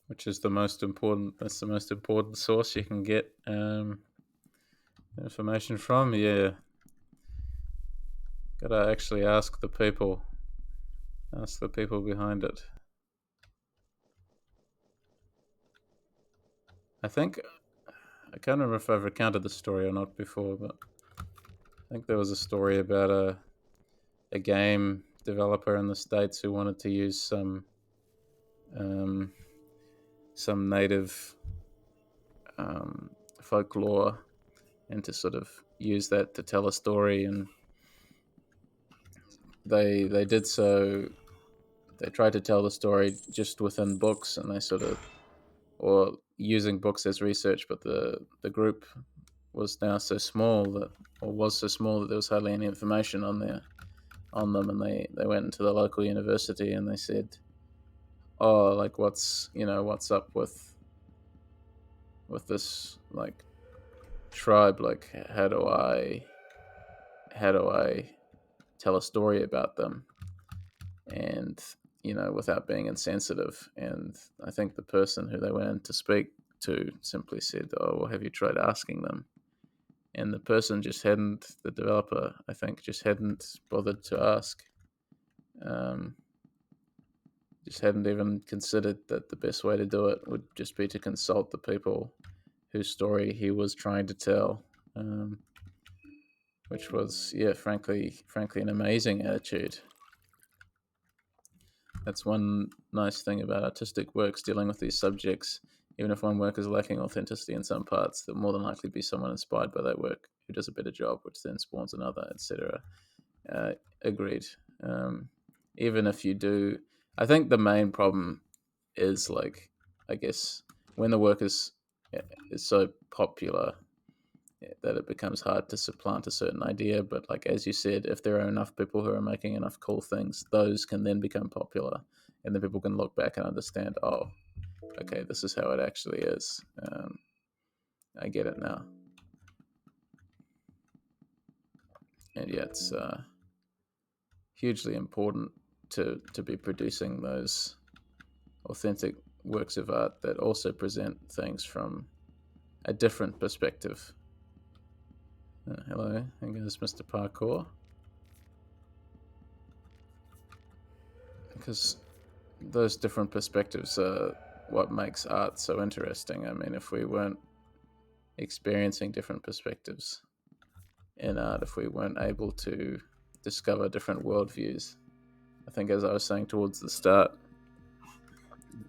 Which is the most important? That's the most important source you can get information from. Yeah. Gotta actually ask the people. Ask the people behind it. I think I can't remember if I've recounted the story or not before, but I think there was a story about a game developer in the States who wanted to use um, native folklore and to sort of use that to tell a story, and they did so. They tried to tell the story just within books, and they sort of, or using books as research, but the group was now so small that, or was so small that there was hardly any information on them, and they went into the local university and they said, oh, like what's up with this like tribe, like how do I tell a story about them, and without being insensitive. And I think the person who they went in to speak to simply said, oh, well, have you tried asking them? And the person just hadn't, the developer, I think, just hadn't bothered to ask. um, just hadn't even considered that the best way to do it would just be to consult the people whose story he was trying to tell, which was, yeah, frankly, an amazing attitude. That's one nice thing about artistic works dealing with these subjects. Even if one work is lacking authenticity in some parts, there'll more than likely be someone inspired by that work who does a better job, which then spawns another, etc. Agreed. Um, Even if you do, I think the main problem is, like, I guess when the work is so popular, that it becomes hard to supplant a certain idea. But like as you said, if there are enough people who are making enough cool things, those can then become popular, and then people can look back and understand. Oh, okay, this is how it actually is. I get it now, and yeah, it's hugely important to be producing those authentic works of art that also present things from a different perspective. Hello, I guess Mr. Parkour. Because those different perspectives are what makes art so interesting. I mean, if we weren't experiencing different perspectives in art, if we weren't able to discover different worldviews, I think, as I was saying towards the start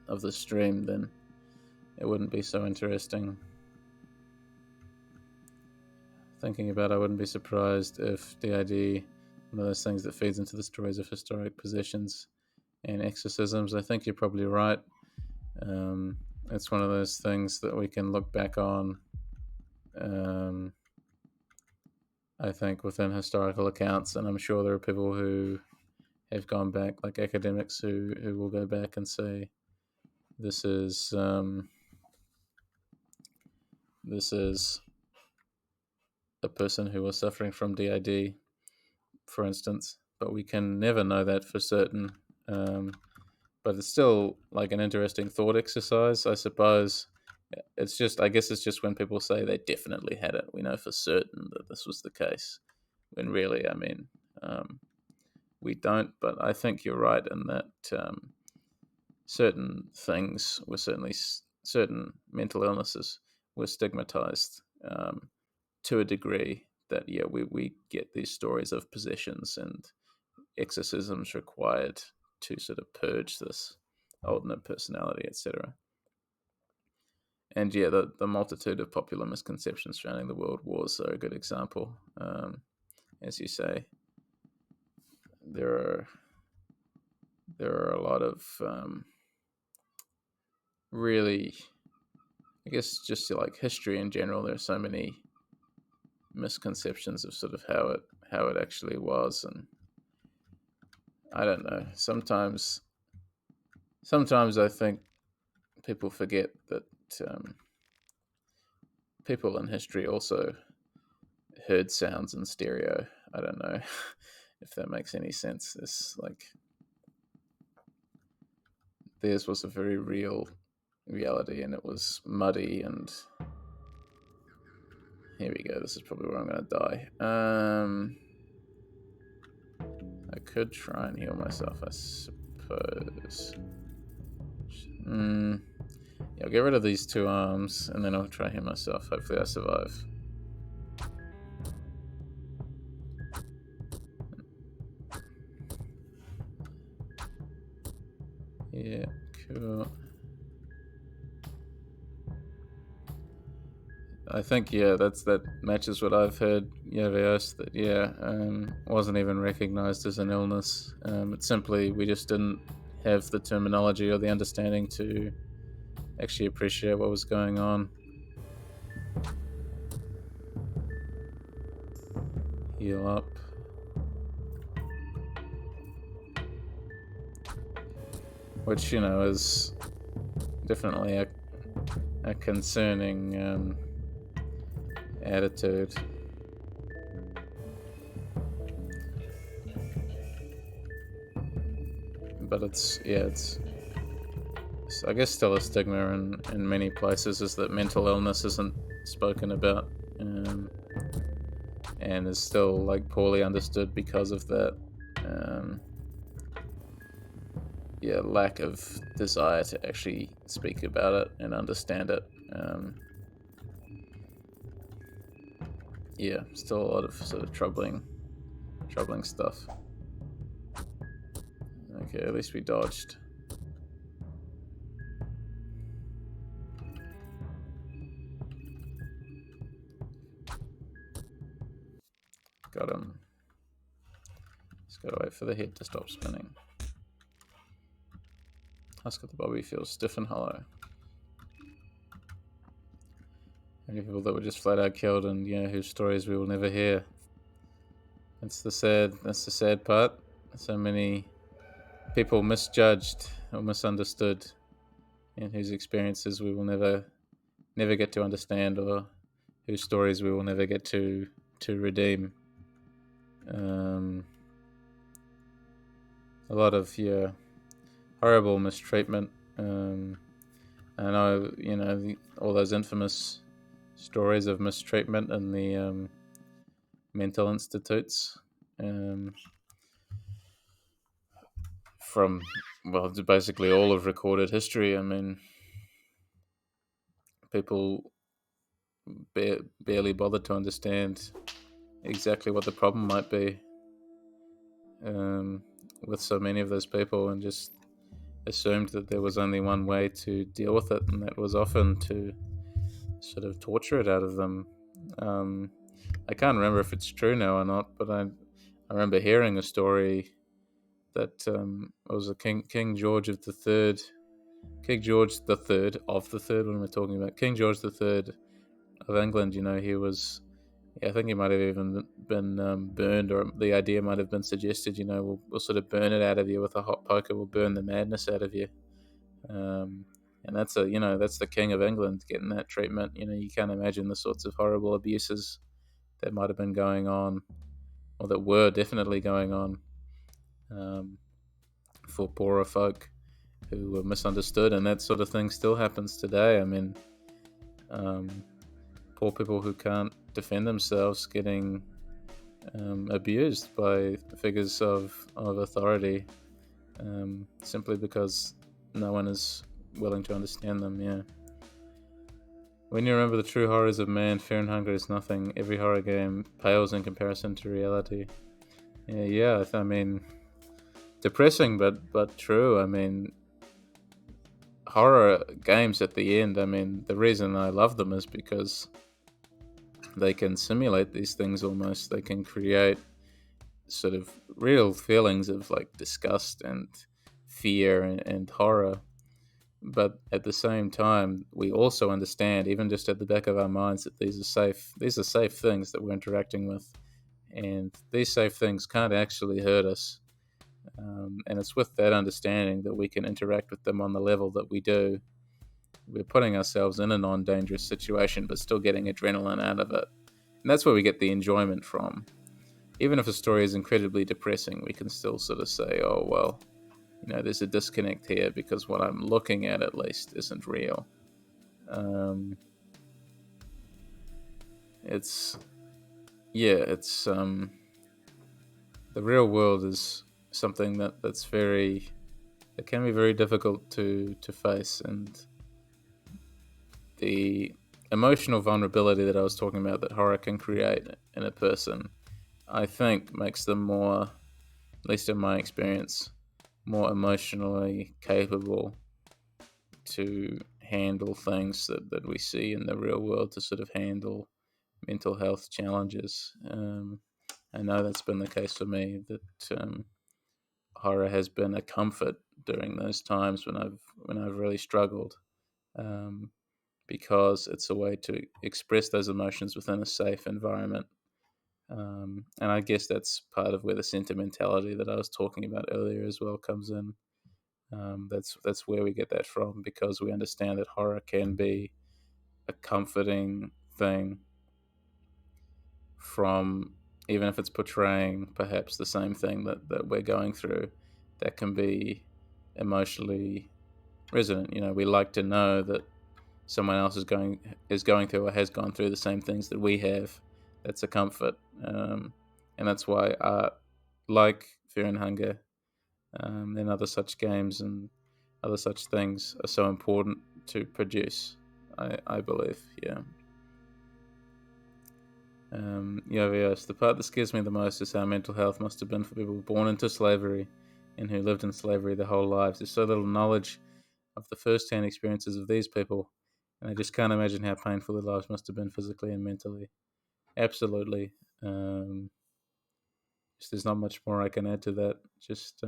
of the stream, then it wouldn't be so interesting. Thinking about it, I wouldn't be surprised if DID, one of those things that feeds into the stories of historic possessions and exorcisms. I think you're probably right. It's one of those things that we can look back on, um, I think, within historical accounts, and I'm sure there are people who have gone back, like academics who will go back and say, This is a person who was suffering from DID, for instance, but we can never know that for certain. But it's still like an interesting thought exercise, I suppose. It's just, I guess, it's just when people say they definitely had it, we know for certain that this was the case. When really, I mean, um, we don't. But I think you're right in that certain things were certainly certain mental illnesses were stigmatized to a degree that we get these stories of possessions and exorcisms required to sort of purge this alternate personality, etc. And yeah, the multitude of popular misconceptions surrounding the world wars are a good example. As you say, there are a lot of really, I guess, just like history in general. There are so many misconceptions of sort of how it actually was, and I don't know. Sometimes I think people forget that um, people in history also heard sounds in stereo. I don't know if that makes any sense. It's like theirs was a very real reality, and it was muddy. And here we go. This is probably where I'm going to die. I could try and heal myself, I suppose. Yeah, I'll get rid of these two arms, and then I'll try and heal myself. Hopefully, I survive. Yeah, cool. I think that matches what I've heard. Yeah, Vios, that wasn't even recognised as an illness. It's simply we just didn't have the terminology or the understanding to actually appreciate what was going on. Heal up, which is definitely a concerning attitude. But it's I guess still a stigma in many places is that mental illness isn't spoken about, and is still like poorly understood because of that. Um, Lack of desire to actually speak about it and understand it. Still a lot of sort of troubling stuff. Okay, at least we dodged. Got him. Just gotta wait for the head to stop spinning. Husk of the bobby feels stiff and hollow. Many people that were just flat out killed, and whose stories we will never hear. That's the sad part. So many people misjudged or misunderstood, and whose experiences we will never get to understand, or whose stories we will never get to redeem. A lot of horrible mistreatment. I know all those infamous stories of mistreatment in the mental institutes, from basically all of recorded history. I mean, people barely bothered to understand exactly what the problem might be, with so many of those people, and just assumed that there was only one way to deal with it, and that was often to sort of torture it out of them. I can't remember if it's true now or not, but I remember hearing a story that was a King George of the Third, King George the Third of the Third. When we're talking about King George the Third of England, he was. I think he might have even been burned, or the idea might have been suggested. We'll sort of burn it out of you with a hot poker. We'll burn the madness out of you. And that's that's the King of England getting that treatment. You can't imagine the sorts of horrible abuses that might have been going on, or that were definitely going on, um, for poorer folk who were misunderstood, and that sort of thing still happens today. I mean, um, poor people who can't defend themselves getting abused by figures of authority, simply because no one is willing to understand them. Yeah. When you remember the true horrors of man, fear and hunger is nothing. Every horror game pales in comparison to reality. Yeah. I mean, depressing, but true. I mean, horror games at the end. I mean, the reason I love them is because they can simulate these things almost. They can create sort of real feelings of like disgust and fear and horror. But at the same time, we also understand, even just at the back of our minds, that these are safe. These are safe things that we're interacting with, and these safe things can't actually hurt us. And it's with that understanding that we can interact with them on the level that we do. We're putting ourselves in a non-dangerous situation, but still getting adrenaline out of it, and that's where we get the enjoyment from. Even if a story is incredibly depressing, we can still sort of say, "Oh well, there's a disconnect here because what I'm looking at least isn't real." Um, it's it's the real world is something that's very, it can be very difficult to face, and the emotional vulnerability that I was talking about that horror can create in a person, I think makes them more, at least in my experience, more emotionally capable to handle things that we see in the real world, to sort of handle mental health challenges. I know that's been the case for me, that horror has been a comfort during those times when I've really struggled, um, because it's a way to express those emotions within a safe environment. And I guess that's part of where the sentimentality that I was talking about earlier as well comes in. That's where we get that from, because we understand that horror can be a comforting thing, from, even if it's portraying perhaps the same thing that we're going through, that can be emotionally resonant. We like to know that someone else is going through or has gone through the same things that we have. That's a comfort, and that's why art, like Fear and Hunger, and other such games and other such things, are so important to produce. I believe, yeah. Yes, the part that scares me the most is how mental health must have been for people born into slavery and who lived in slavery their whole lives. There's so little knowledge of the first-hand experiences of these people, and I just can't imagine how painful their lives must have been physically and mentally. Absolutely. There's not much more I can add to that. Just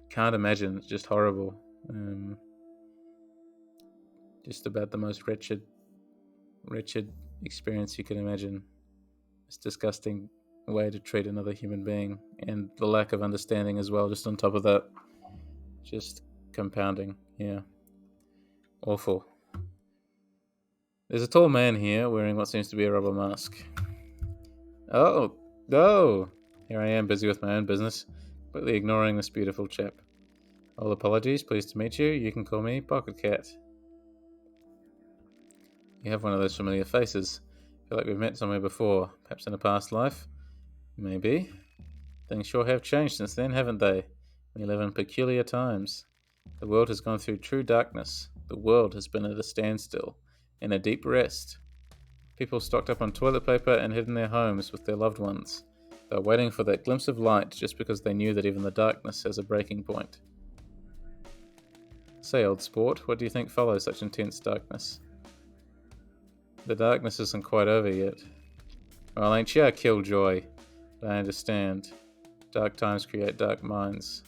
can't imagine. It's just horrible. Just about the most wretched experience you can imagine. It's disgusting way to treat another human being, and the lack of understanding as well, just on top of that, just compounding. Yeah, awful. There's a tall man here wearing what seems to be a rubber mask. Oh, oh! Here I am, busy with my own business, completely ignoring this beautiful chap. All apologies, pleased to meet you. You can call me Pocket Cat. You have one of those familiar faces. I feel like we've met somewhere before, perhaps in a past life. Maybe. Things sure have changed since then, haven't they? We live in peculiar times. The world has gone through true darkness. The world has been at a standstill, in a deep rest. People stocked up on toilet paper and hid in their homes with their loved ones. They were waiting for that glimpse of light, just because they knew that even the darkness has a breaking point. Say, old sport, what do you think follows such intense darkness? The darkness isn't quite over yet. Well, ain't you a killjoy? But I understand. Dark times create dark minds.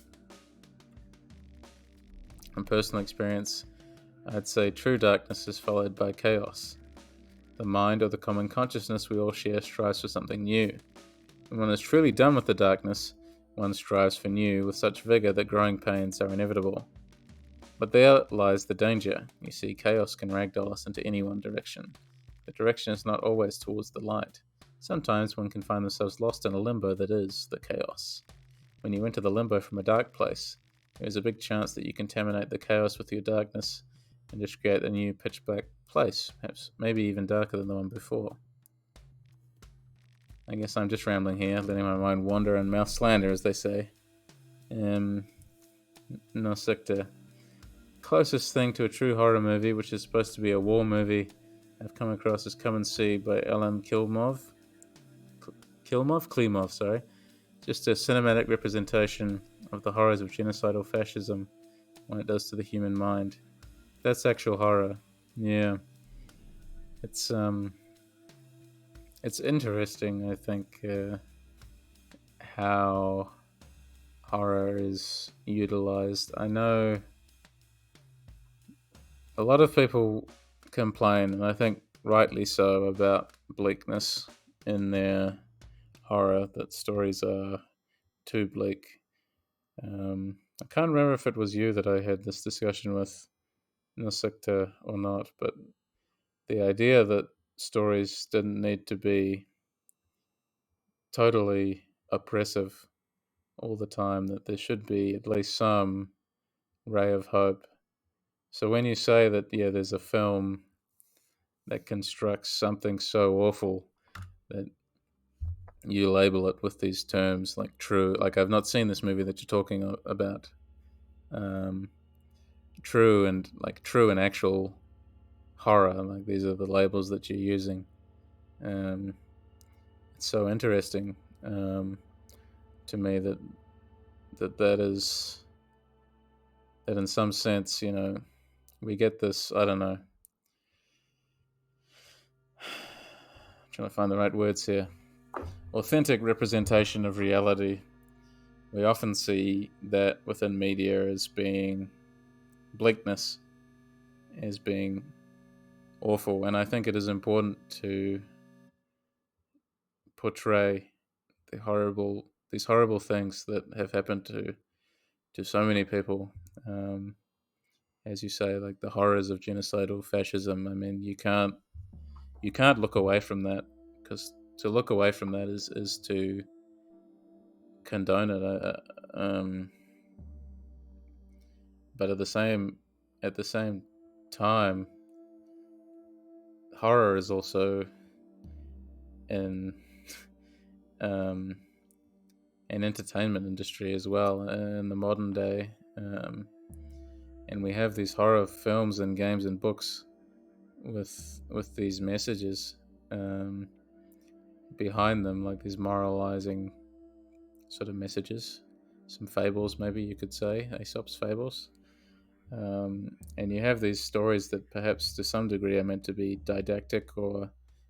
From personal experience, I'd say true darkness is followed by chaos. The mind, or the common consciousness we all share, strives for something new. When one is truly done with the darkness, one strives for new with such vigor that growing pains are inevitable. But there lies the danger. You see, chaos can ragdoll us into any one direction. The direction is not always towards the light. Sometimes one can find themselves lost in a limbo that is the chaos. When you enter the limbo from a dark place, there is a big chance that you contaminate the chaos with your darkness and just create a new pitch black place, perhaps maybe even darker than the one before. I guess I'm just rambling here, letting my mind wander and mouth slander, as they say. No sector. Closest thing to a true horror movie, which is supposed to be a war movie, I've come across is Come and See by Alan Klimov. Klimov, sorry. Just a cinematic representation of the horrors of genocidal fascism, what it does to the human mind. That's actual horror. Yeah. It's interesting, I think, how horror is utilized. I know a lot of people complain, and I think rightly so, about bleakness in their horror, that stories are too bleak. I can't remember if it was you that I had this discussion with in the sector or not, but the idea that stories didn't need to be totally oppressive all the time, that there should be at least some ray of hope. So when you say that, yeah, there's a film that constructs something so awful that you label it with these terms like true, like I've not seen this movie that you're talking about, um, true and actual horror, like these are the labels that you're using. Um, it's so interesting to me that is that in some sense, we get this, I don't know, trying to find the right words here, authentic representation of reality. We often see that within media as being bleakness, as being awful, and I think it is important to portray these horrible things that have happened to so many people. As you say, like the horrors of genocidal fascism. I mean, you can't look away from that, because to look away from that is to condone it. But at the same time, horror is also in um, an entertainment industry as well in the modern day. And we have these horror films and games and books with these messages um, behind them, like these moralizing sort of messages, some fables, maybe you could say, Aesop's fables. And you have these stories that perhaps to some degree are meant to be didactic or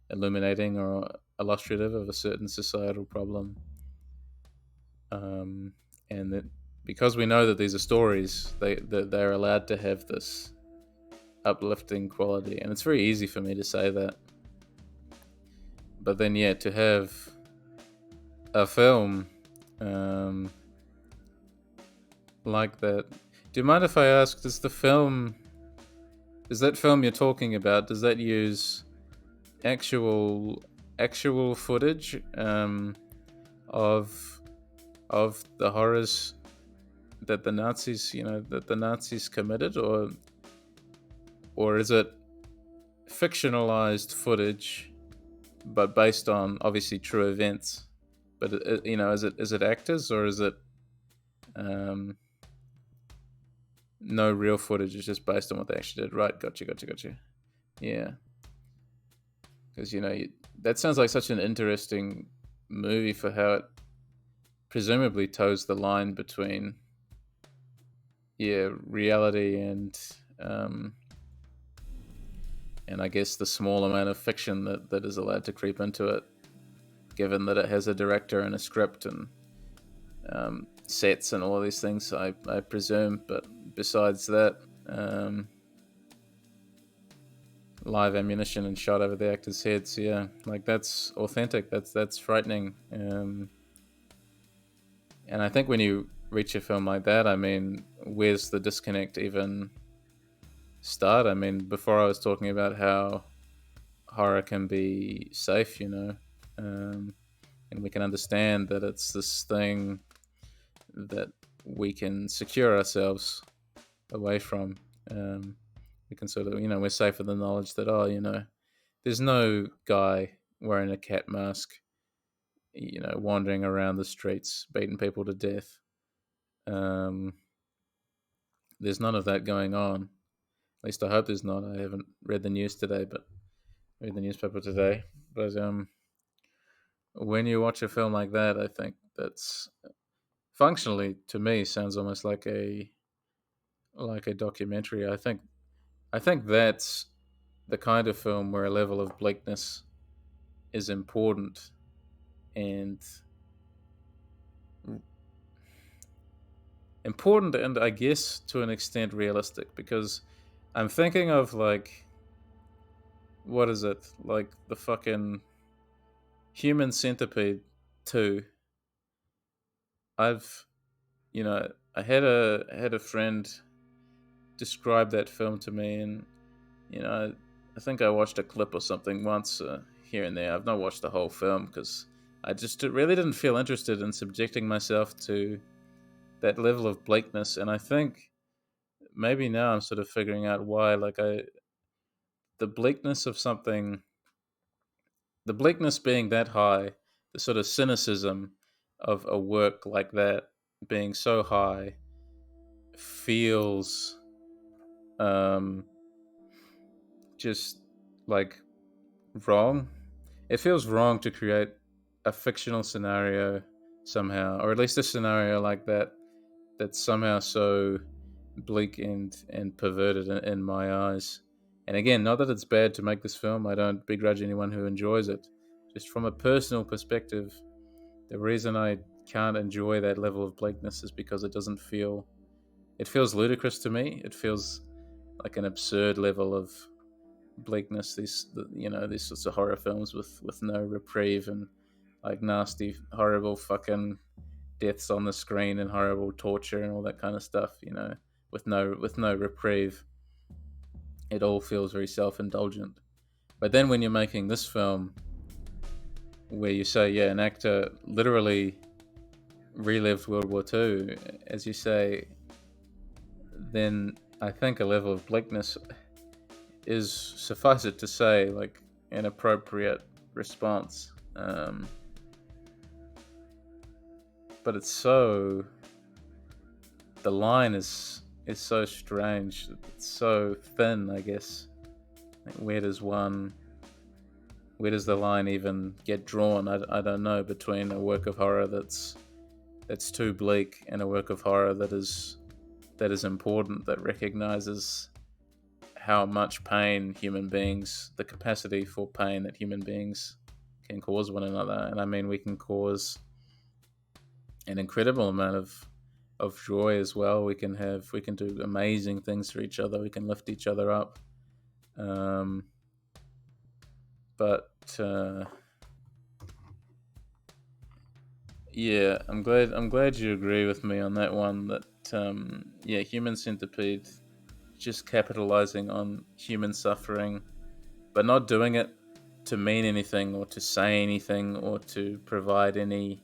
illuminating or illustrative of a certain societal problem. And that because we know that these are stories, they're allowed to have this uplifting quality. And it's very easy for me to say that. But then, yeah, to have a film like that. Do you mind if I ask, is that film you're talking about, does that use actual footage of the horrors that the Nazis committed, or is it fictionalized footage but based on obviously true events? But is it actors, or is it no real footage? It's just based on what they actually did. Right, gotcha. Yeah, because that sounds like such an interesting movie for how it presumably toes the line between reality and I guess the small amount of fiction that is allowed to creep into it, given that it has a director and a script and sets and all of these things, I presume. But besides that, live ammunition and shot over the actors' heads, yeah, like that's authentic. That's frightening. And I think when you reach a film like that, I mean, where's the disconnect even start? I mean, before I was talking about how horror can be safe, um, and we can understand that it's this thing that we can secure ourselves away from. Um, we can sort of, we're safe with the knowledge that, there's no guy wearing a cat mask, wandering around the streets, beating people to death. Um, there's none of that going on. At least I hope there's not. I haven't read the news today, but read the newspaper today. But when you watch a film like that, I think that's functionally to me sounds almost like a documentary. I think that's the kind of film where a level of bleakness is important and and I guess to an extent realistic, because I'm thinking of like, what is it, like the fucking Human Centipede 2. I've I had a friend describe that film to me, and I think I watched a clip or something once, here and there. I've not watched the whole film because I just really didn't feel interested in subjecting myself to that level of bleakness. And I think maybe now I'm sort of figuring out why. Like, the bleakness of something, the bleakness being that high, the sort of cynicism of a work like that being so high feels um, just like wrong. It feels wrong to create a fictional scenario somehow, or at least a scenario like that that's somehow so bleak and perverted in my eyes. And again, not that it's bad to make this film. I don't begrudge anyone who enjoys it. Just from a personal perspective, the reason I can't enjoy that level of bleakness is because it doesn't feel. It feels ludicrous to me. It feels like an absurd level of bleakness. These sorts of horror films with no reprieve and like nasty, horrible fucking deaths on the screen and horrible torture and all that kind of stuff. With no reprieve. It all feels very self indulgent. But then when you're making this film, where you say, yeah, an actor literally relived World War II, as you say, then I think a level of bleakness is, suffice it to say, like an appropriate response. But it's so, the line is so strange. It's so thin, I guess. Like, where does the line even get drawn? I don't know, between a work of horror that's too bleak and a work of horror that is important, that recognizes how much pain human beings, the capacity for pain that human beings can cause one another. And I mean, we can cause an incredible amount of joy as well. We can do amazing things for each other. We can lift each other up. Um, but yeah, I'm glad you agree with me on that one. That yeah, Human Centipede, just capitalizing on human suffering, but not doing it to mean anything or to say anything or to provide any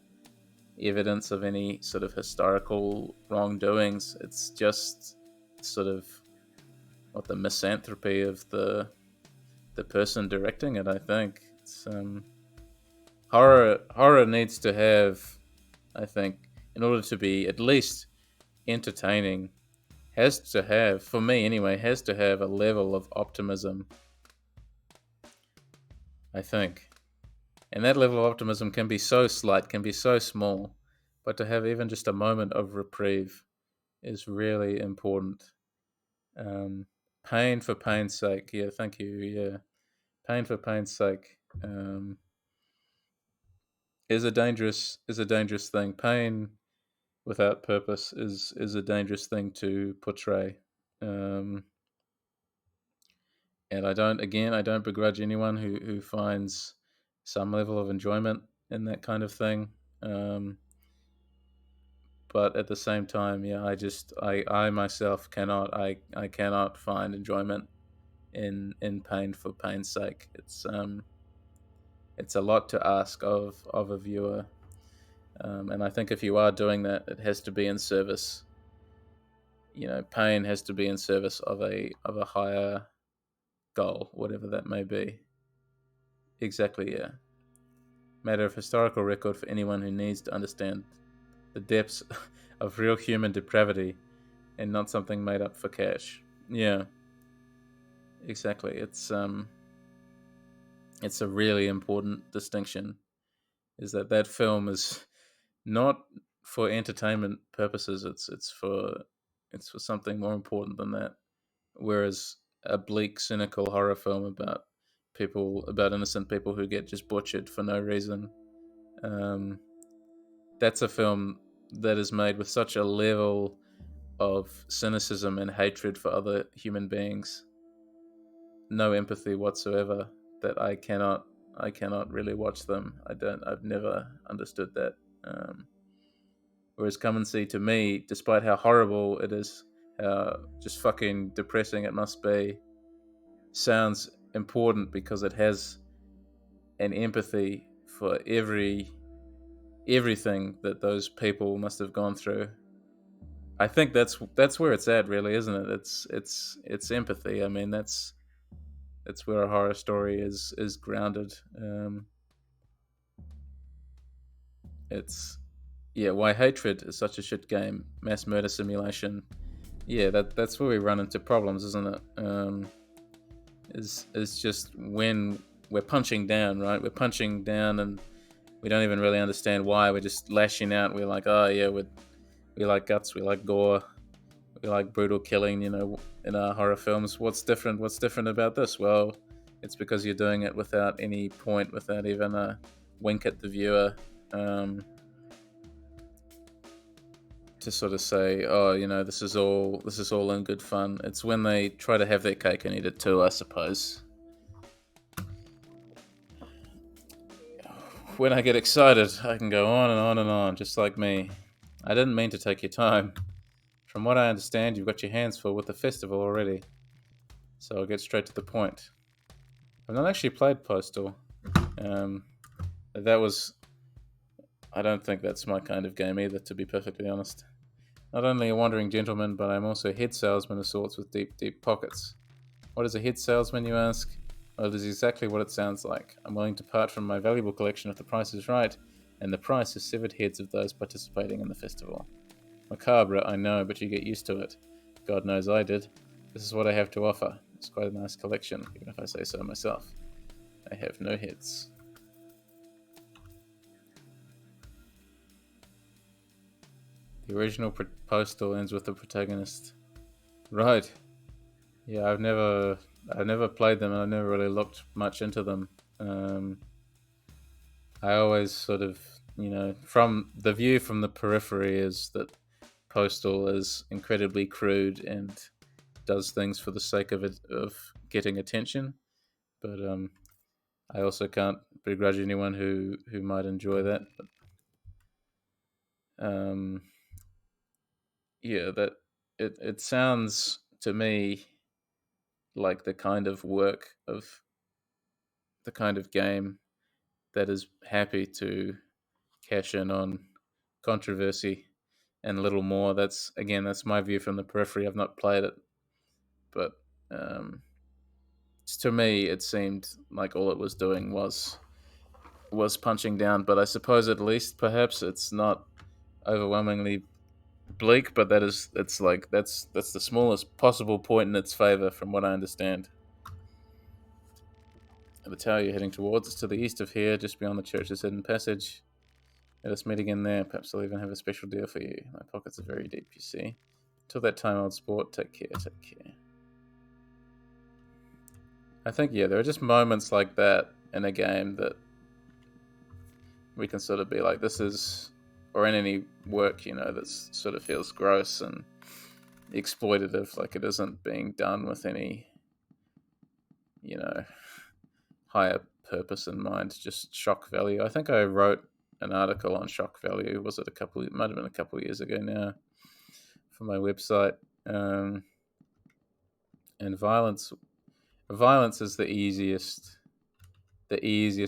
evidence of any sort of historical wrongdoings. It's just sort of what the misanthropy of the person directing it. I think it's horror needs to have, I think, in order to be at least entertaining, has to have, for me anyway, has to have a level of optimism, I think. And that level of optimism can be so slight, can be so small, but to have even just a moment of reprieve is really important. Um, Pain for pain's sake. Yeah, thank you. Yeah, pain for pain's sake is a dangerous thing. Pain without purpose is a dangerous thing to portray. Um, and I don't begrudge anyone who finds some level of enjoyment in that kind of thing. Um, but at the same time, yeah, I myself I cannot find enjoyment in pain for pain's sake. It's a lot to ask of a viewer, and I think if you are doing that, it has to be in service. Pain has to be in service of a higher goal, whatever that may be. Exactly, yeah. Matter of historical record for anyone who needs to understand the depths of real human depravity and not something made up for cash. Yeah, exactly. It's a really important distinction. Is that film is not for entertainment purposes. It's for something more important than that. Whereas a bleak, cynical horror film about innocent people who get just butchered for no reason. Um, that's a film that is made with such a level of cynicism and hatred for other human beings, no empathy whatsoever, that I cannot really watch them. I've never understood that. Um, Whereas Come and See, to me, despite how horrible it is, how just fucking depressing it must be, sounds important because it has an empathy for everything that those people must have gone through. I think that's where it's at, really, isn't it? It's empathy. I mean, that's where a horror story is grounded. It's Yeah, why hatred is such a shit game. Mass murder simulation. Yeah, that's where we run into problems, isn't it? Is just when we're punching down, right? We're punching down, and we don't even really understand why. We're just lashing out. We're like, oh yeah, we like guts, we like gore, we like brutal killing. In our horror films, what's different? What's different about this? Well, it's because you're doing it without any point, without even a wink at the viewer. To sort of say, oh, this is all in good fun. It's when they try to have their cake and eat it too, I suppose. When I get excited, I can go on and on and on, just like me. I didn't mean to take your time. From what I understand, you've got your hands full with the festival already, so I'll get straight to the point. I've not actually played Postal. Um, that was. I don't think that's my kind of game either, to be perfectly honest. Not only a wandering gentleman, but I'm also a head salesman of sorts with deep, deep pockets. What is a head salesman, you ask? Well, it is exactly what it sounds like. I'm willing to part from my valuable collection if the price is right, and the price is severed heads of those participating in the festival. Macabre, I know, but you get used to it. God knows I did. This is what I have to offer. It's quite a nice collection, even if I say so myself. I have no heads. The original Postal ends with the protagonist. Right. Yeah, I've never played them, and I never really looked much into them. Um, I always sort of, from the view from the periphery, is that Postal is incredibly crude and does things for the sake of getting attention. But I also can't begrudge anyone who might enjoy that. But, yeah, that it sounds to me like the kind of game that is happy to cash in on controversy and a little more. That's my view from the periphery. I've not played it, but um, to me, it seemed like all it was doing was punching down. But I suppose at least perhaps it's not overwhelmingly bleak. But that's the smallest possible point in its favor, from what I understand. The tower you're heading towards is to the east of here, just beyond the church's hidden passage. Let us meet again there. Perhaps I'll even have a special deal for you. My pockets are very deep, you see. Till that time, old sport, take care, take care. I think, yeah, there are just moments like that in a game that we can sort of be like, this is, or in any work, that sort of feels gross and exploitative, like it isn't being done with any, you know, higher purpose in mind, just shock value. I think I wrote an article on shock value. Was it it might have been a couple of years ago now, for my website. And violence is the easiest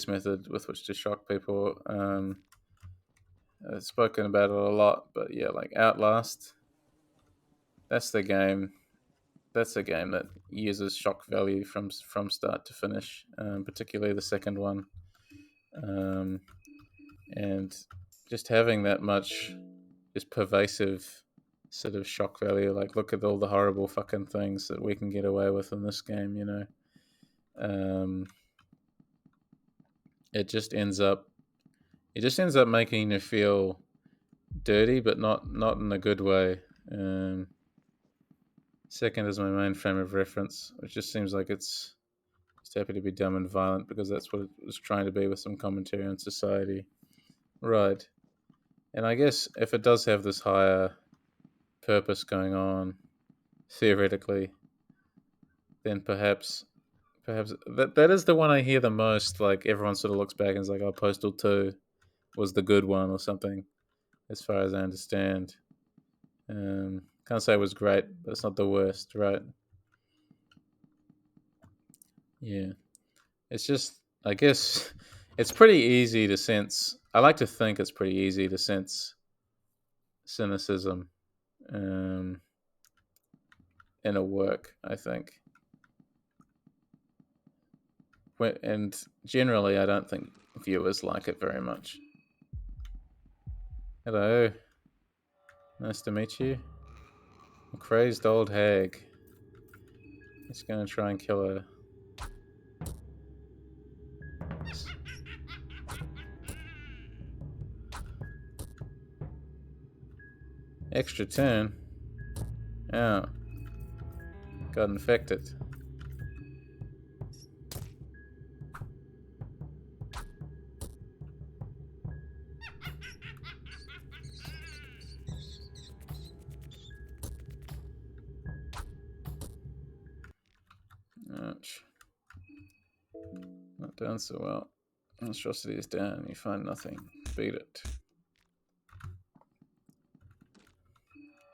method with which to shock people. I've spoken about it a lot, but yeah, like Outlast, that's the game. That's a game that uses shock value from start to finish, particularly the second one. Um, and just having that much just pervasive sort of shock value, like look at all the horrible fucking things that we can get away with in this game, you know. It just ends up making you feel dirty, but not in a good way. Second is my main frame of reference, which just seems like it's just happy to be dumb and violent because that's what it was trying to be with some commentary on society. Right. And I guess if it does have this higher purpose going on, theoretically, then perhaps that is the one I hear the most. Like everyone sort of looks back and is like, "Oh, Postal 2 was the good one" or something, as far as I understand. Can't say it was great, but it's not the worst, right? Yeah. It's just, I guess, it's pretty easy to sense. I like to think it's pretty easy to sense cynicism um, in a work, I think. And generally, I don't think viewers like it very much. Hello, nice to meet you. A crazed old hag. He's going to try and kill her. Extra turn. Oh, got infected. Ouch. Not done so well. Monstrosity is down. You find nothing. Beat it.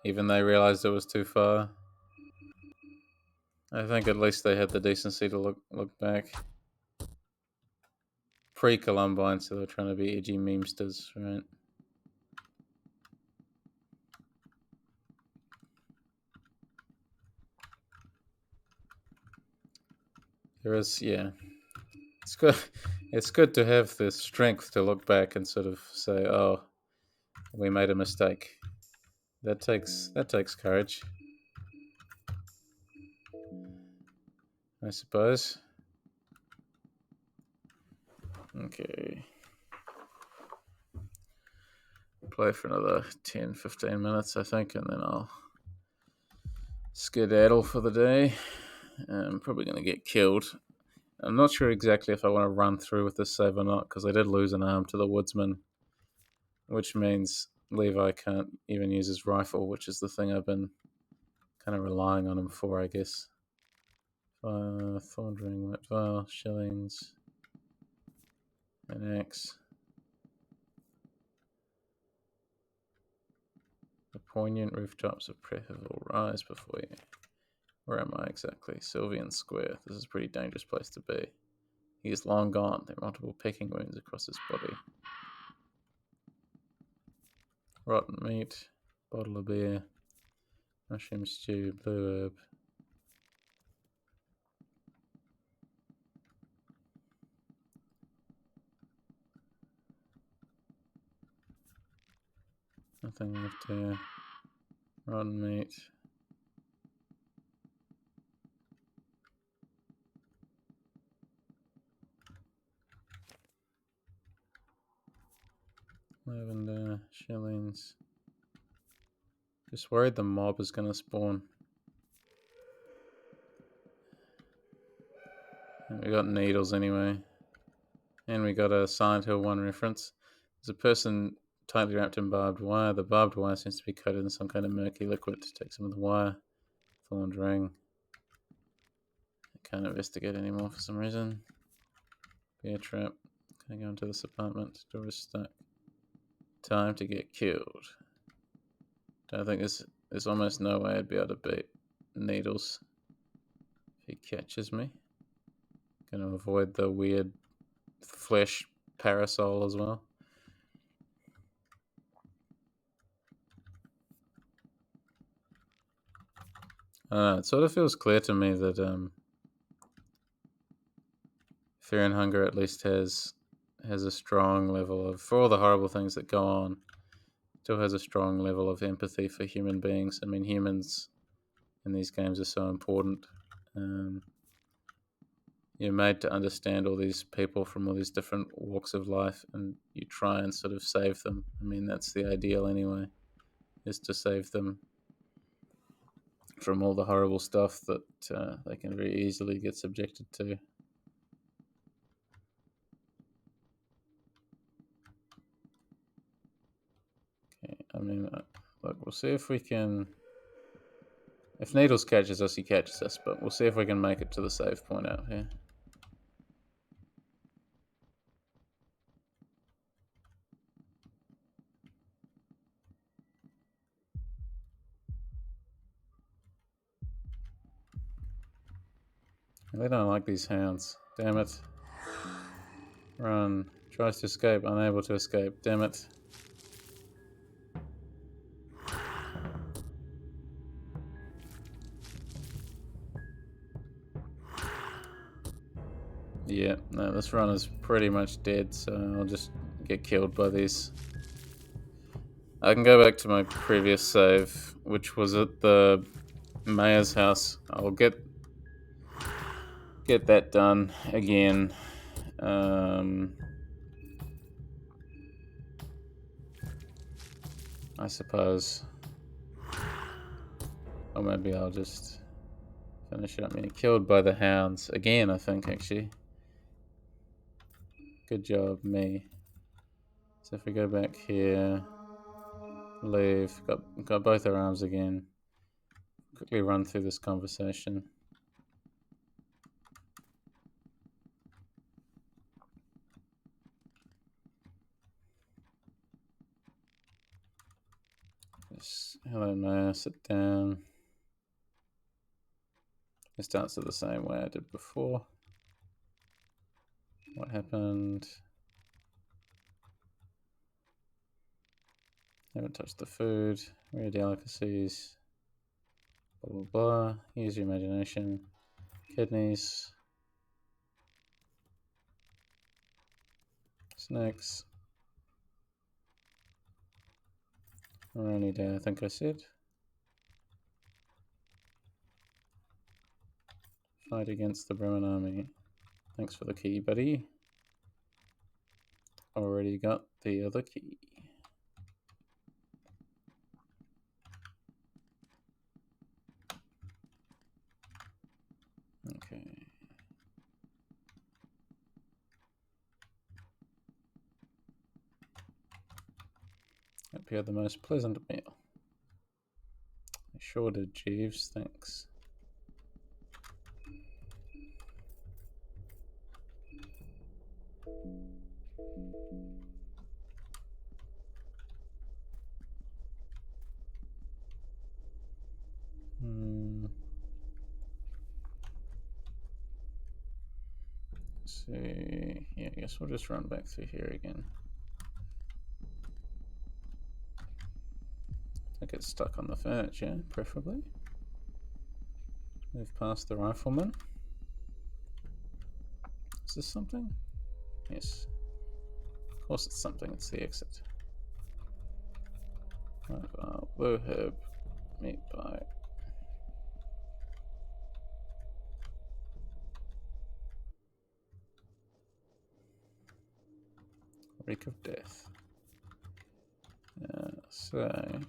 Even they realized it was too far. I think at least they had the decency to look back. Pre-Columbine, so they're trying to be edgy memesters, right? There is, yeah. It's good. It's good to have the strength to look back and sort of say, "Oh, we made a mistake." That takes courage, I suppose. Okay. Play for another 10, 15 minutes, I think, and then I'll skedaddle for the day. I'm probably going to get killed. I'm not sure exactly if I want to run through with this save or not, because I did lose an arm to the woodsman, which means Levi can't even use his rifle, which is the thing I've been kind of relying on him for, I guess. Thorn ring, wet vial, shillings, an axe. The poignant rooftops of Prefab will rise before you. Where am I exactly? Sylvian Square. This is a pretty dangerous place to be. He is long gone. There are multiple pecking wounds across his body. Rotten meat, bottle of beer, mushroom stew, blue herb. Nothing left here. Rotten meat. Lavender, shillings. Just worried the mob is going to spawn. And we got needles anyway. And we got a Silent Hill 1 reference. There's a person tightly wrapped in barbed wire. The barbed wire seems to be coated in some kind of murky liquid to take some of the wire. Thorned ring. I can't investigate anymore for some reason. Bear trap. Can I go into this apartment? Door is stuck. Time to get killed. I think there's almost no way I'd be able to beat Needles if he catches me. Gonna avoid the weird flesh parasol as well. I don't know, it sort of feels clear to me that Fear and Hunger at least has a strong level of, for all the horrible things that go on, still has a strong level of empathy for human beings. I mean, humans in these games are so important. You're made to understand all these people from all these different walks of life, and you try and sort of save them. I mean, that's the ideal anyway, is to save them from all the horrible stuff that they can very easily get subjected to. Okay, I mean, look, we'll see if we can. If Needles catches us, he catches us, but we'll see if we can make it to the save point out here. They don't like these hounds. Damn it. Run. Tries to escape. Unable to escape. Damn it. Yeah, no, this run is pretty much dead, so I'll just get killed by these. I can go back to my previous save, which was at the mayor's house. I'll get that done again. I suppose. Or maybe I'll just finish it up. Being killed by the hounds again, I think, actually. Good job, me. So if we go back here, leave, got both our arms again. Quickly run through this conversation. Just, hello, Mayor, sit down. Just answer the same way I did before. What happened? Haven't touched the food. Rare delicacies. Blah, blah, blah. Use your imagination. Kidneys. Snacks. Rainy day, I think I said. Fight against the Bremen army. Thanks for the key, buddy. Already got the other key. Okay. Hope you had the most pleasant meal. I sure did, Jeeves. Thanks. Let's see. Yeah, I guess we'll just run back through here again. Don't get stuck on the furniture, preferably. Move past the rifleman. Is this something? Yes. Of course it's something, it's the exit. Blue herb, meat pie. Reek of death. So,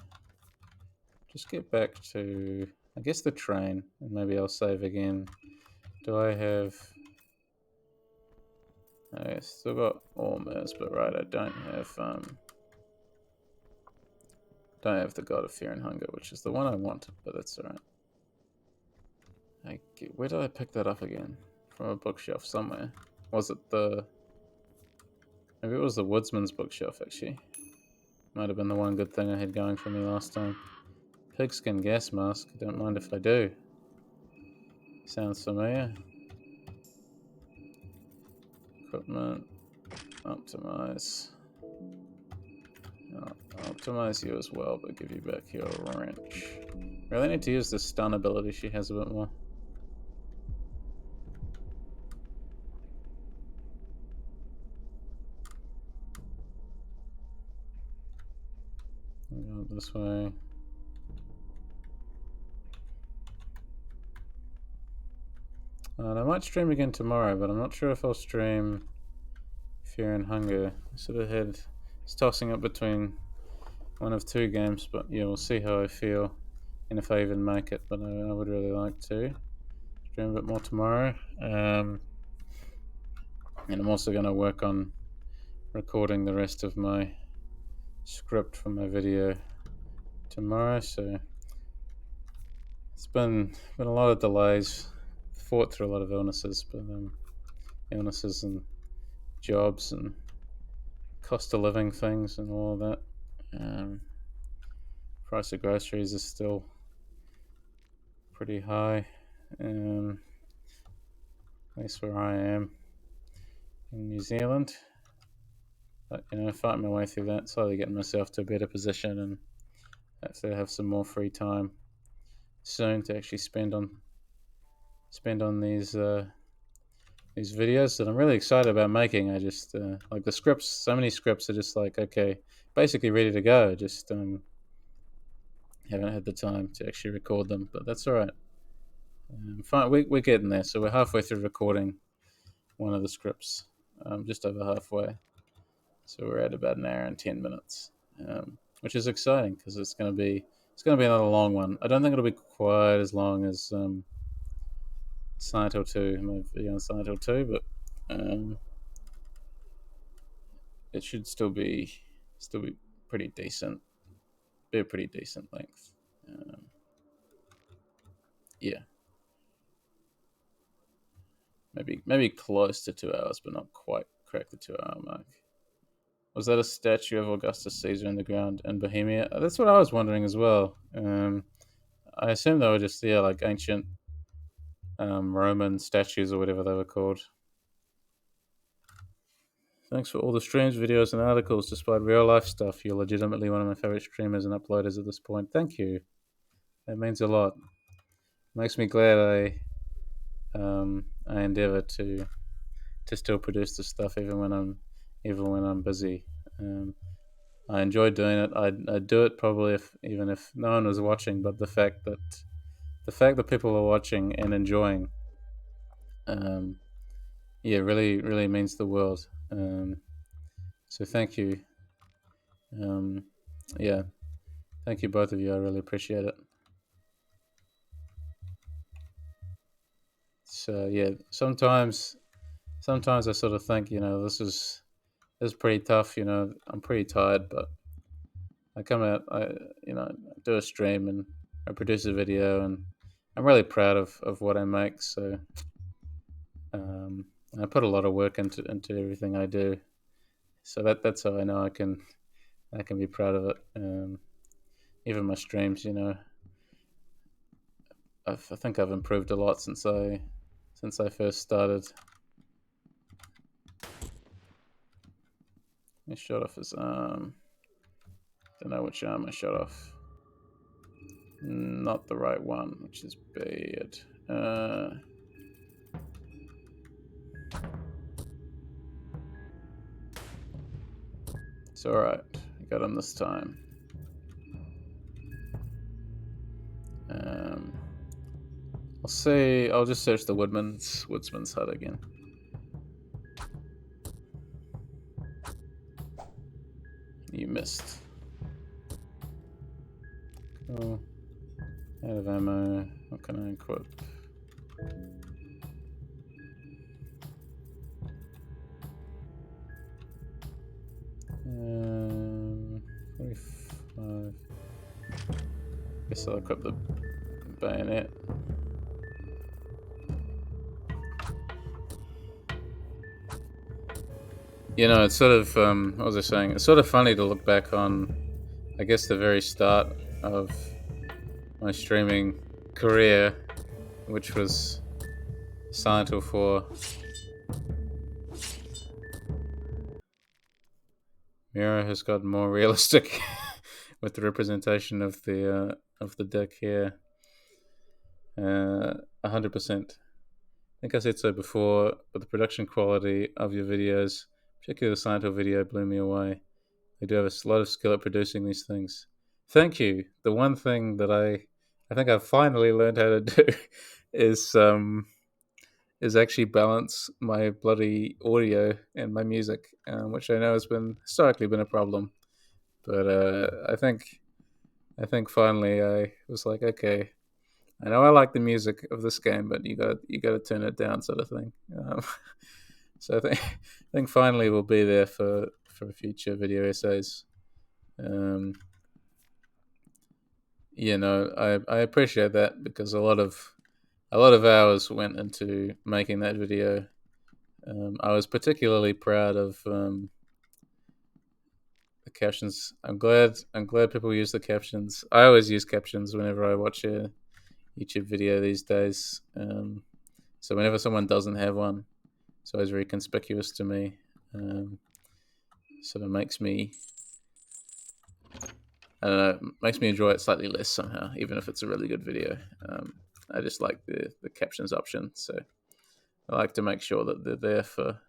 just get back to, I guess, the train, and maybe I'll save again. Do I have... I still got Ormers, but right, I don't have the God of Fear and Hunger, which is the one I wanted, but that's alright. Where did I pick that up again? From a bookshelf somewhere. Was it the... Maybe it was the Woodsman's bookshelf, actually. Might have been the one good thing I had going for me last time. Pigskin gas mask. Don't mind if I do. Sounds familiar. Equipment. Optimize. I'll optimize you as well, but give you back your wrench. Really need to use the stun ability she has a bit more. Go this way. And I might stream again tomorrow, but I'm not sure if I'll stream Fear and Hunger. I sort of had it's tossing up between one of two games, but yeah, we'll see how I feel and if I even make it. But I would really like to stream a bit more tomorrow. And I'm also going to work on recording the rest of my script for my video tomorrow. So it's been a lot of delays. Fought through a lot of illnesses, but illnesses and jobs and cost of living things and all of that. Price of groceries is still pretty high, at least where I am in New Zealand. But fighting my way through that, slowly getting myself to a better position, and hopefully have some more free time soon to actually spend on these videos that I'm really excited about making. I just like the scripts. So many scripts are just like, okay, basically ready to go. Just haven't had the time to actually record them, but that's all right. Fine, we're getting there. So we're halfway through recording one of the scripts, just over halfway. So we're at about an hour and 10 minutes, which is exciting because it's going to be another long one. I don't think it'll be quite as long as Silent Hill 2, my video on Silent Hill 2, but it should still be pretty decent. Be a pretty decent length. Yeah. Maybe close to 2 hours, but not quite crack the 2 hour mark. Was that a statue of Augustus Caesar in the ground in Bohemia? That's what I was wondering as well. I assume they were just like ancient Roman statues or whatever they were called. Thanks for all the streams, videos, and articles. Despite real life stuff, you're legitimately one of my favorite streamers and uploaders at this point. Thank you. That means a lot. Makes me glad I endeavor to still produce this stuff even when I'm busy. I enjoy doing it. I'd do it probably even if no one was watching. But the fact that people are watching and enjoying, really really means the world. So thank you. Thank you both of you. I really appreciate it. So sometimes I sort of think this is pretty tough. I'm pretty tired, but I come out, I do a stream and I produce a video, and I'm really proud of what I make. So I put a lot of work into everything I do. So that's how I know I can be proud of it. Even my streams, I think I've improved a lot since I first started. I shot off his arm. Don't know which arm I shot off. Not the right one, which is bad. It's alright. I got him this time. I'll see. I'll just search the woodsman's hut again. You missed. Cool. Out of ammo. What can I equip? Um, 45. Guess I'll equip the bayonet. It's sort of, what was I saying? It's sort of funny to look back on I guess the very start of my streaming career, which was Silent Hill 4. Mira has gotten more realistic with the representation of the deck here. 100%. I think I said so before, but the production quality of your videos, particularly the Silent Hill video, blew me away. They do have a lot of skill at producing these things. Thank you. The one thing that I think I've finally learned how to do is actually balance my bloody audio and my music, which I know has been historically been a problem. But I think finally I was like, okay, I know I like the music of this game, but you got to turn it down, sort of thing. So I think finally we'll be there for future video essays. Um, I appreciate that because a lot of hours went into making that video. I was particularly proud of the captions. I'm glad people use the captions. I always use captions whenever I watch a YouTube video these days. So whenever someone doesn't have one, it's always very conspicuous to me. Sort of makes me, I don't know, makes me enjoy it slightly less somehow, even if it's a really good video. I just like the captions option, so I like to make sure that they're there for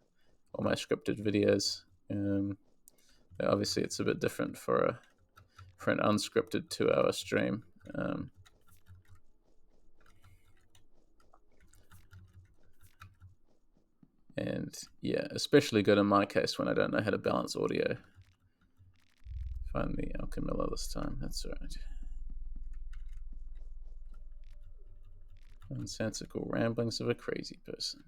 all my scripted videos. Obviously, it's a bit different for an unscripted 2-hour stream. And yeah, especially good in my case when I don't know how to balance audio. Find the Alchemilla this time. That's right. Nonsensical ramblings of a crazy person.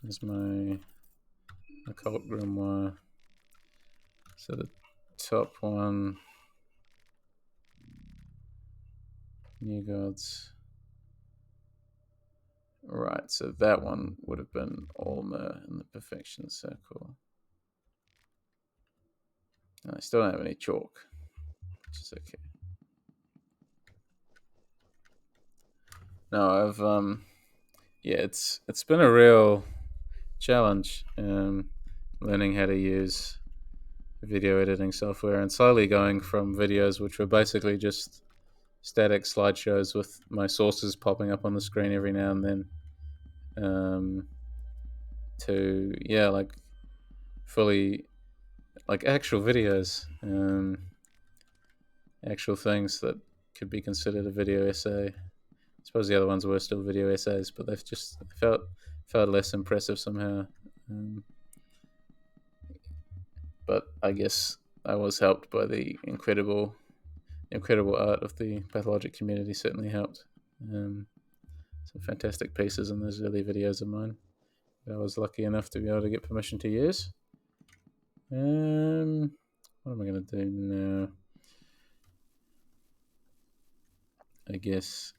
Here's my occult grimoire. So the top one, New Gods. Right, so that one would have been Olmer in the Perfection Circle. And I still don't have any chalk, which is okay. No, it's been a real challenge learning how to use video editing software and slowly going from videos which were basically just static slideshows with my sources popping up on the screen every now and then to like fully like actual videos, actual things that could be considered a video essay. I suppose the other ones were still video essays, but they've just felt less impressive somehow. But I guess I was helped by the incredible art of the pathologic community. Certainly helped. Some fantastic pieces in those early videos of mine that I was lucky enough to be able to get permission to use. What am I going to do now? I guess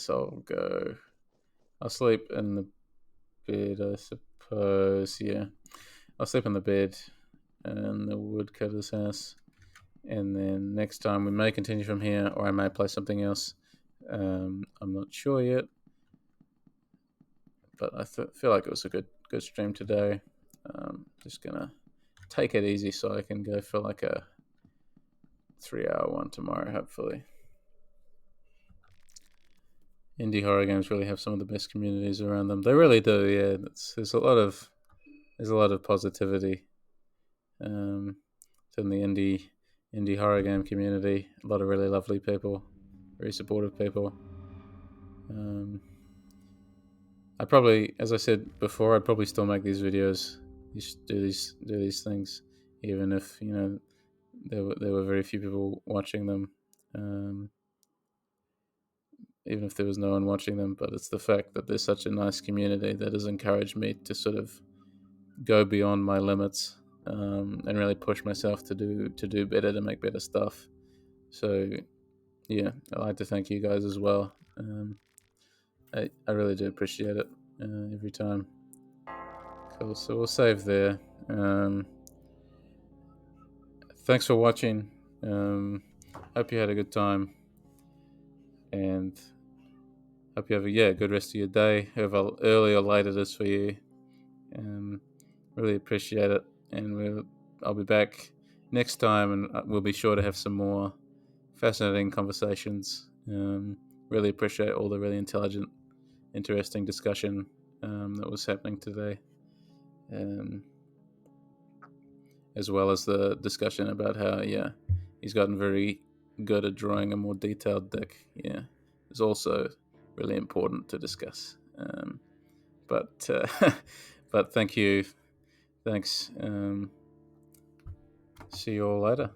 I'll sleep in the bed, I suppose. Yeah, I'll sleep in the bed in the woodcutter's house, and then next time we may continue from here, or I may play something else. I'm not sure yet, but I feel like it was a good stream today. Just gonna take it easy so I can go for like a 3-hour one tomorrow, hopefully. Indie horror games really have some of the best communities around them. They really do. Yeah, there's a lot of positivity in the indie horror game community. A lot of really lovely people, very supportive people. I probably, as I said before, I'd probably still make these videos, do these things, even if there were very few people watching them. Even if there was no one watching them, but it's the fact that there's such a nice community that has encouraged me to sort of go beyond my limits and really push myself to do better, to make better stuff. So yeah, I'd like to thank you guys as well. I really do appreciate it every time, Cool. So we'll save there. Thanks for watching. Hope you had a good time, and hope you have a good rest of your day, however early or late it is for you. Really appreciate it, and I'll be back next time, and we'll be sure to have some more fascinating conversations. Really appreciate all the really intelligent, interesting discussion that was happening today, as well as the discussion about how he's gotten very good at drawing a more detailed deck. Yeah, it's also really important to discuss. But but thank you, thanks. See you all later.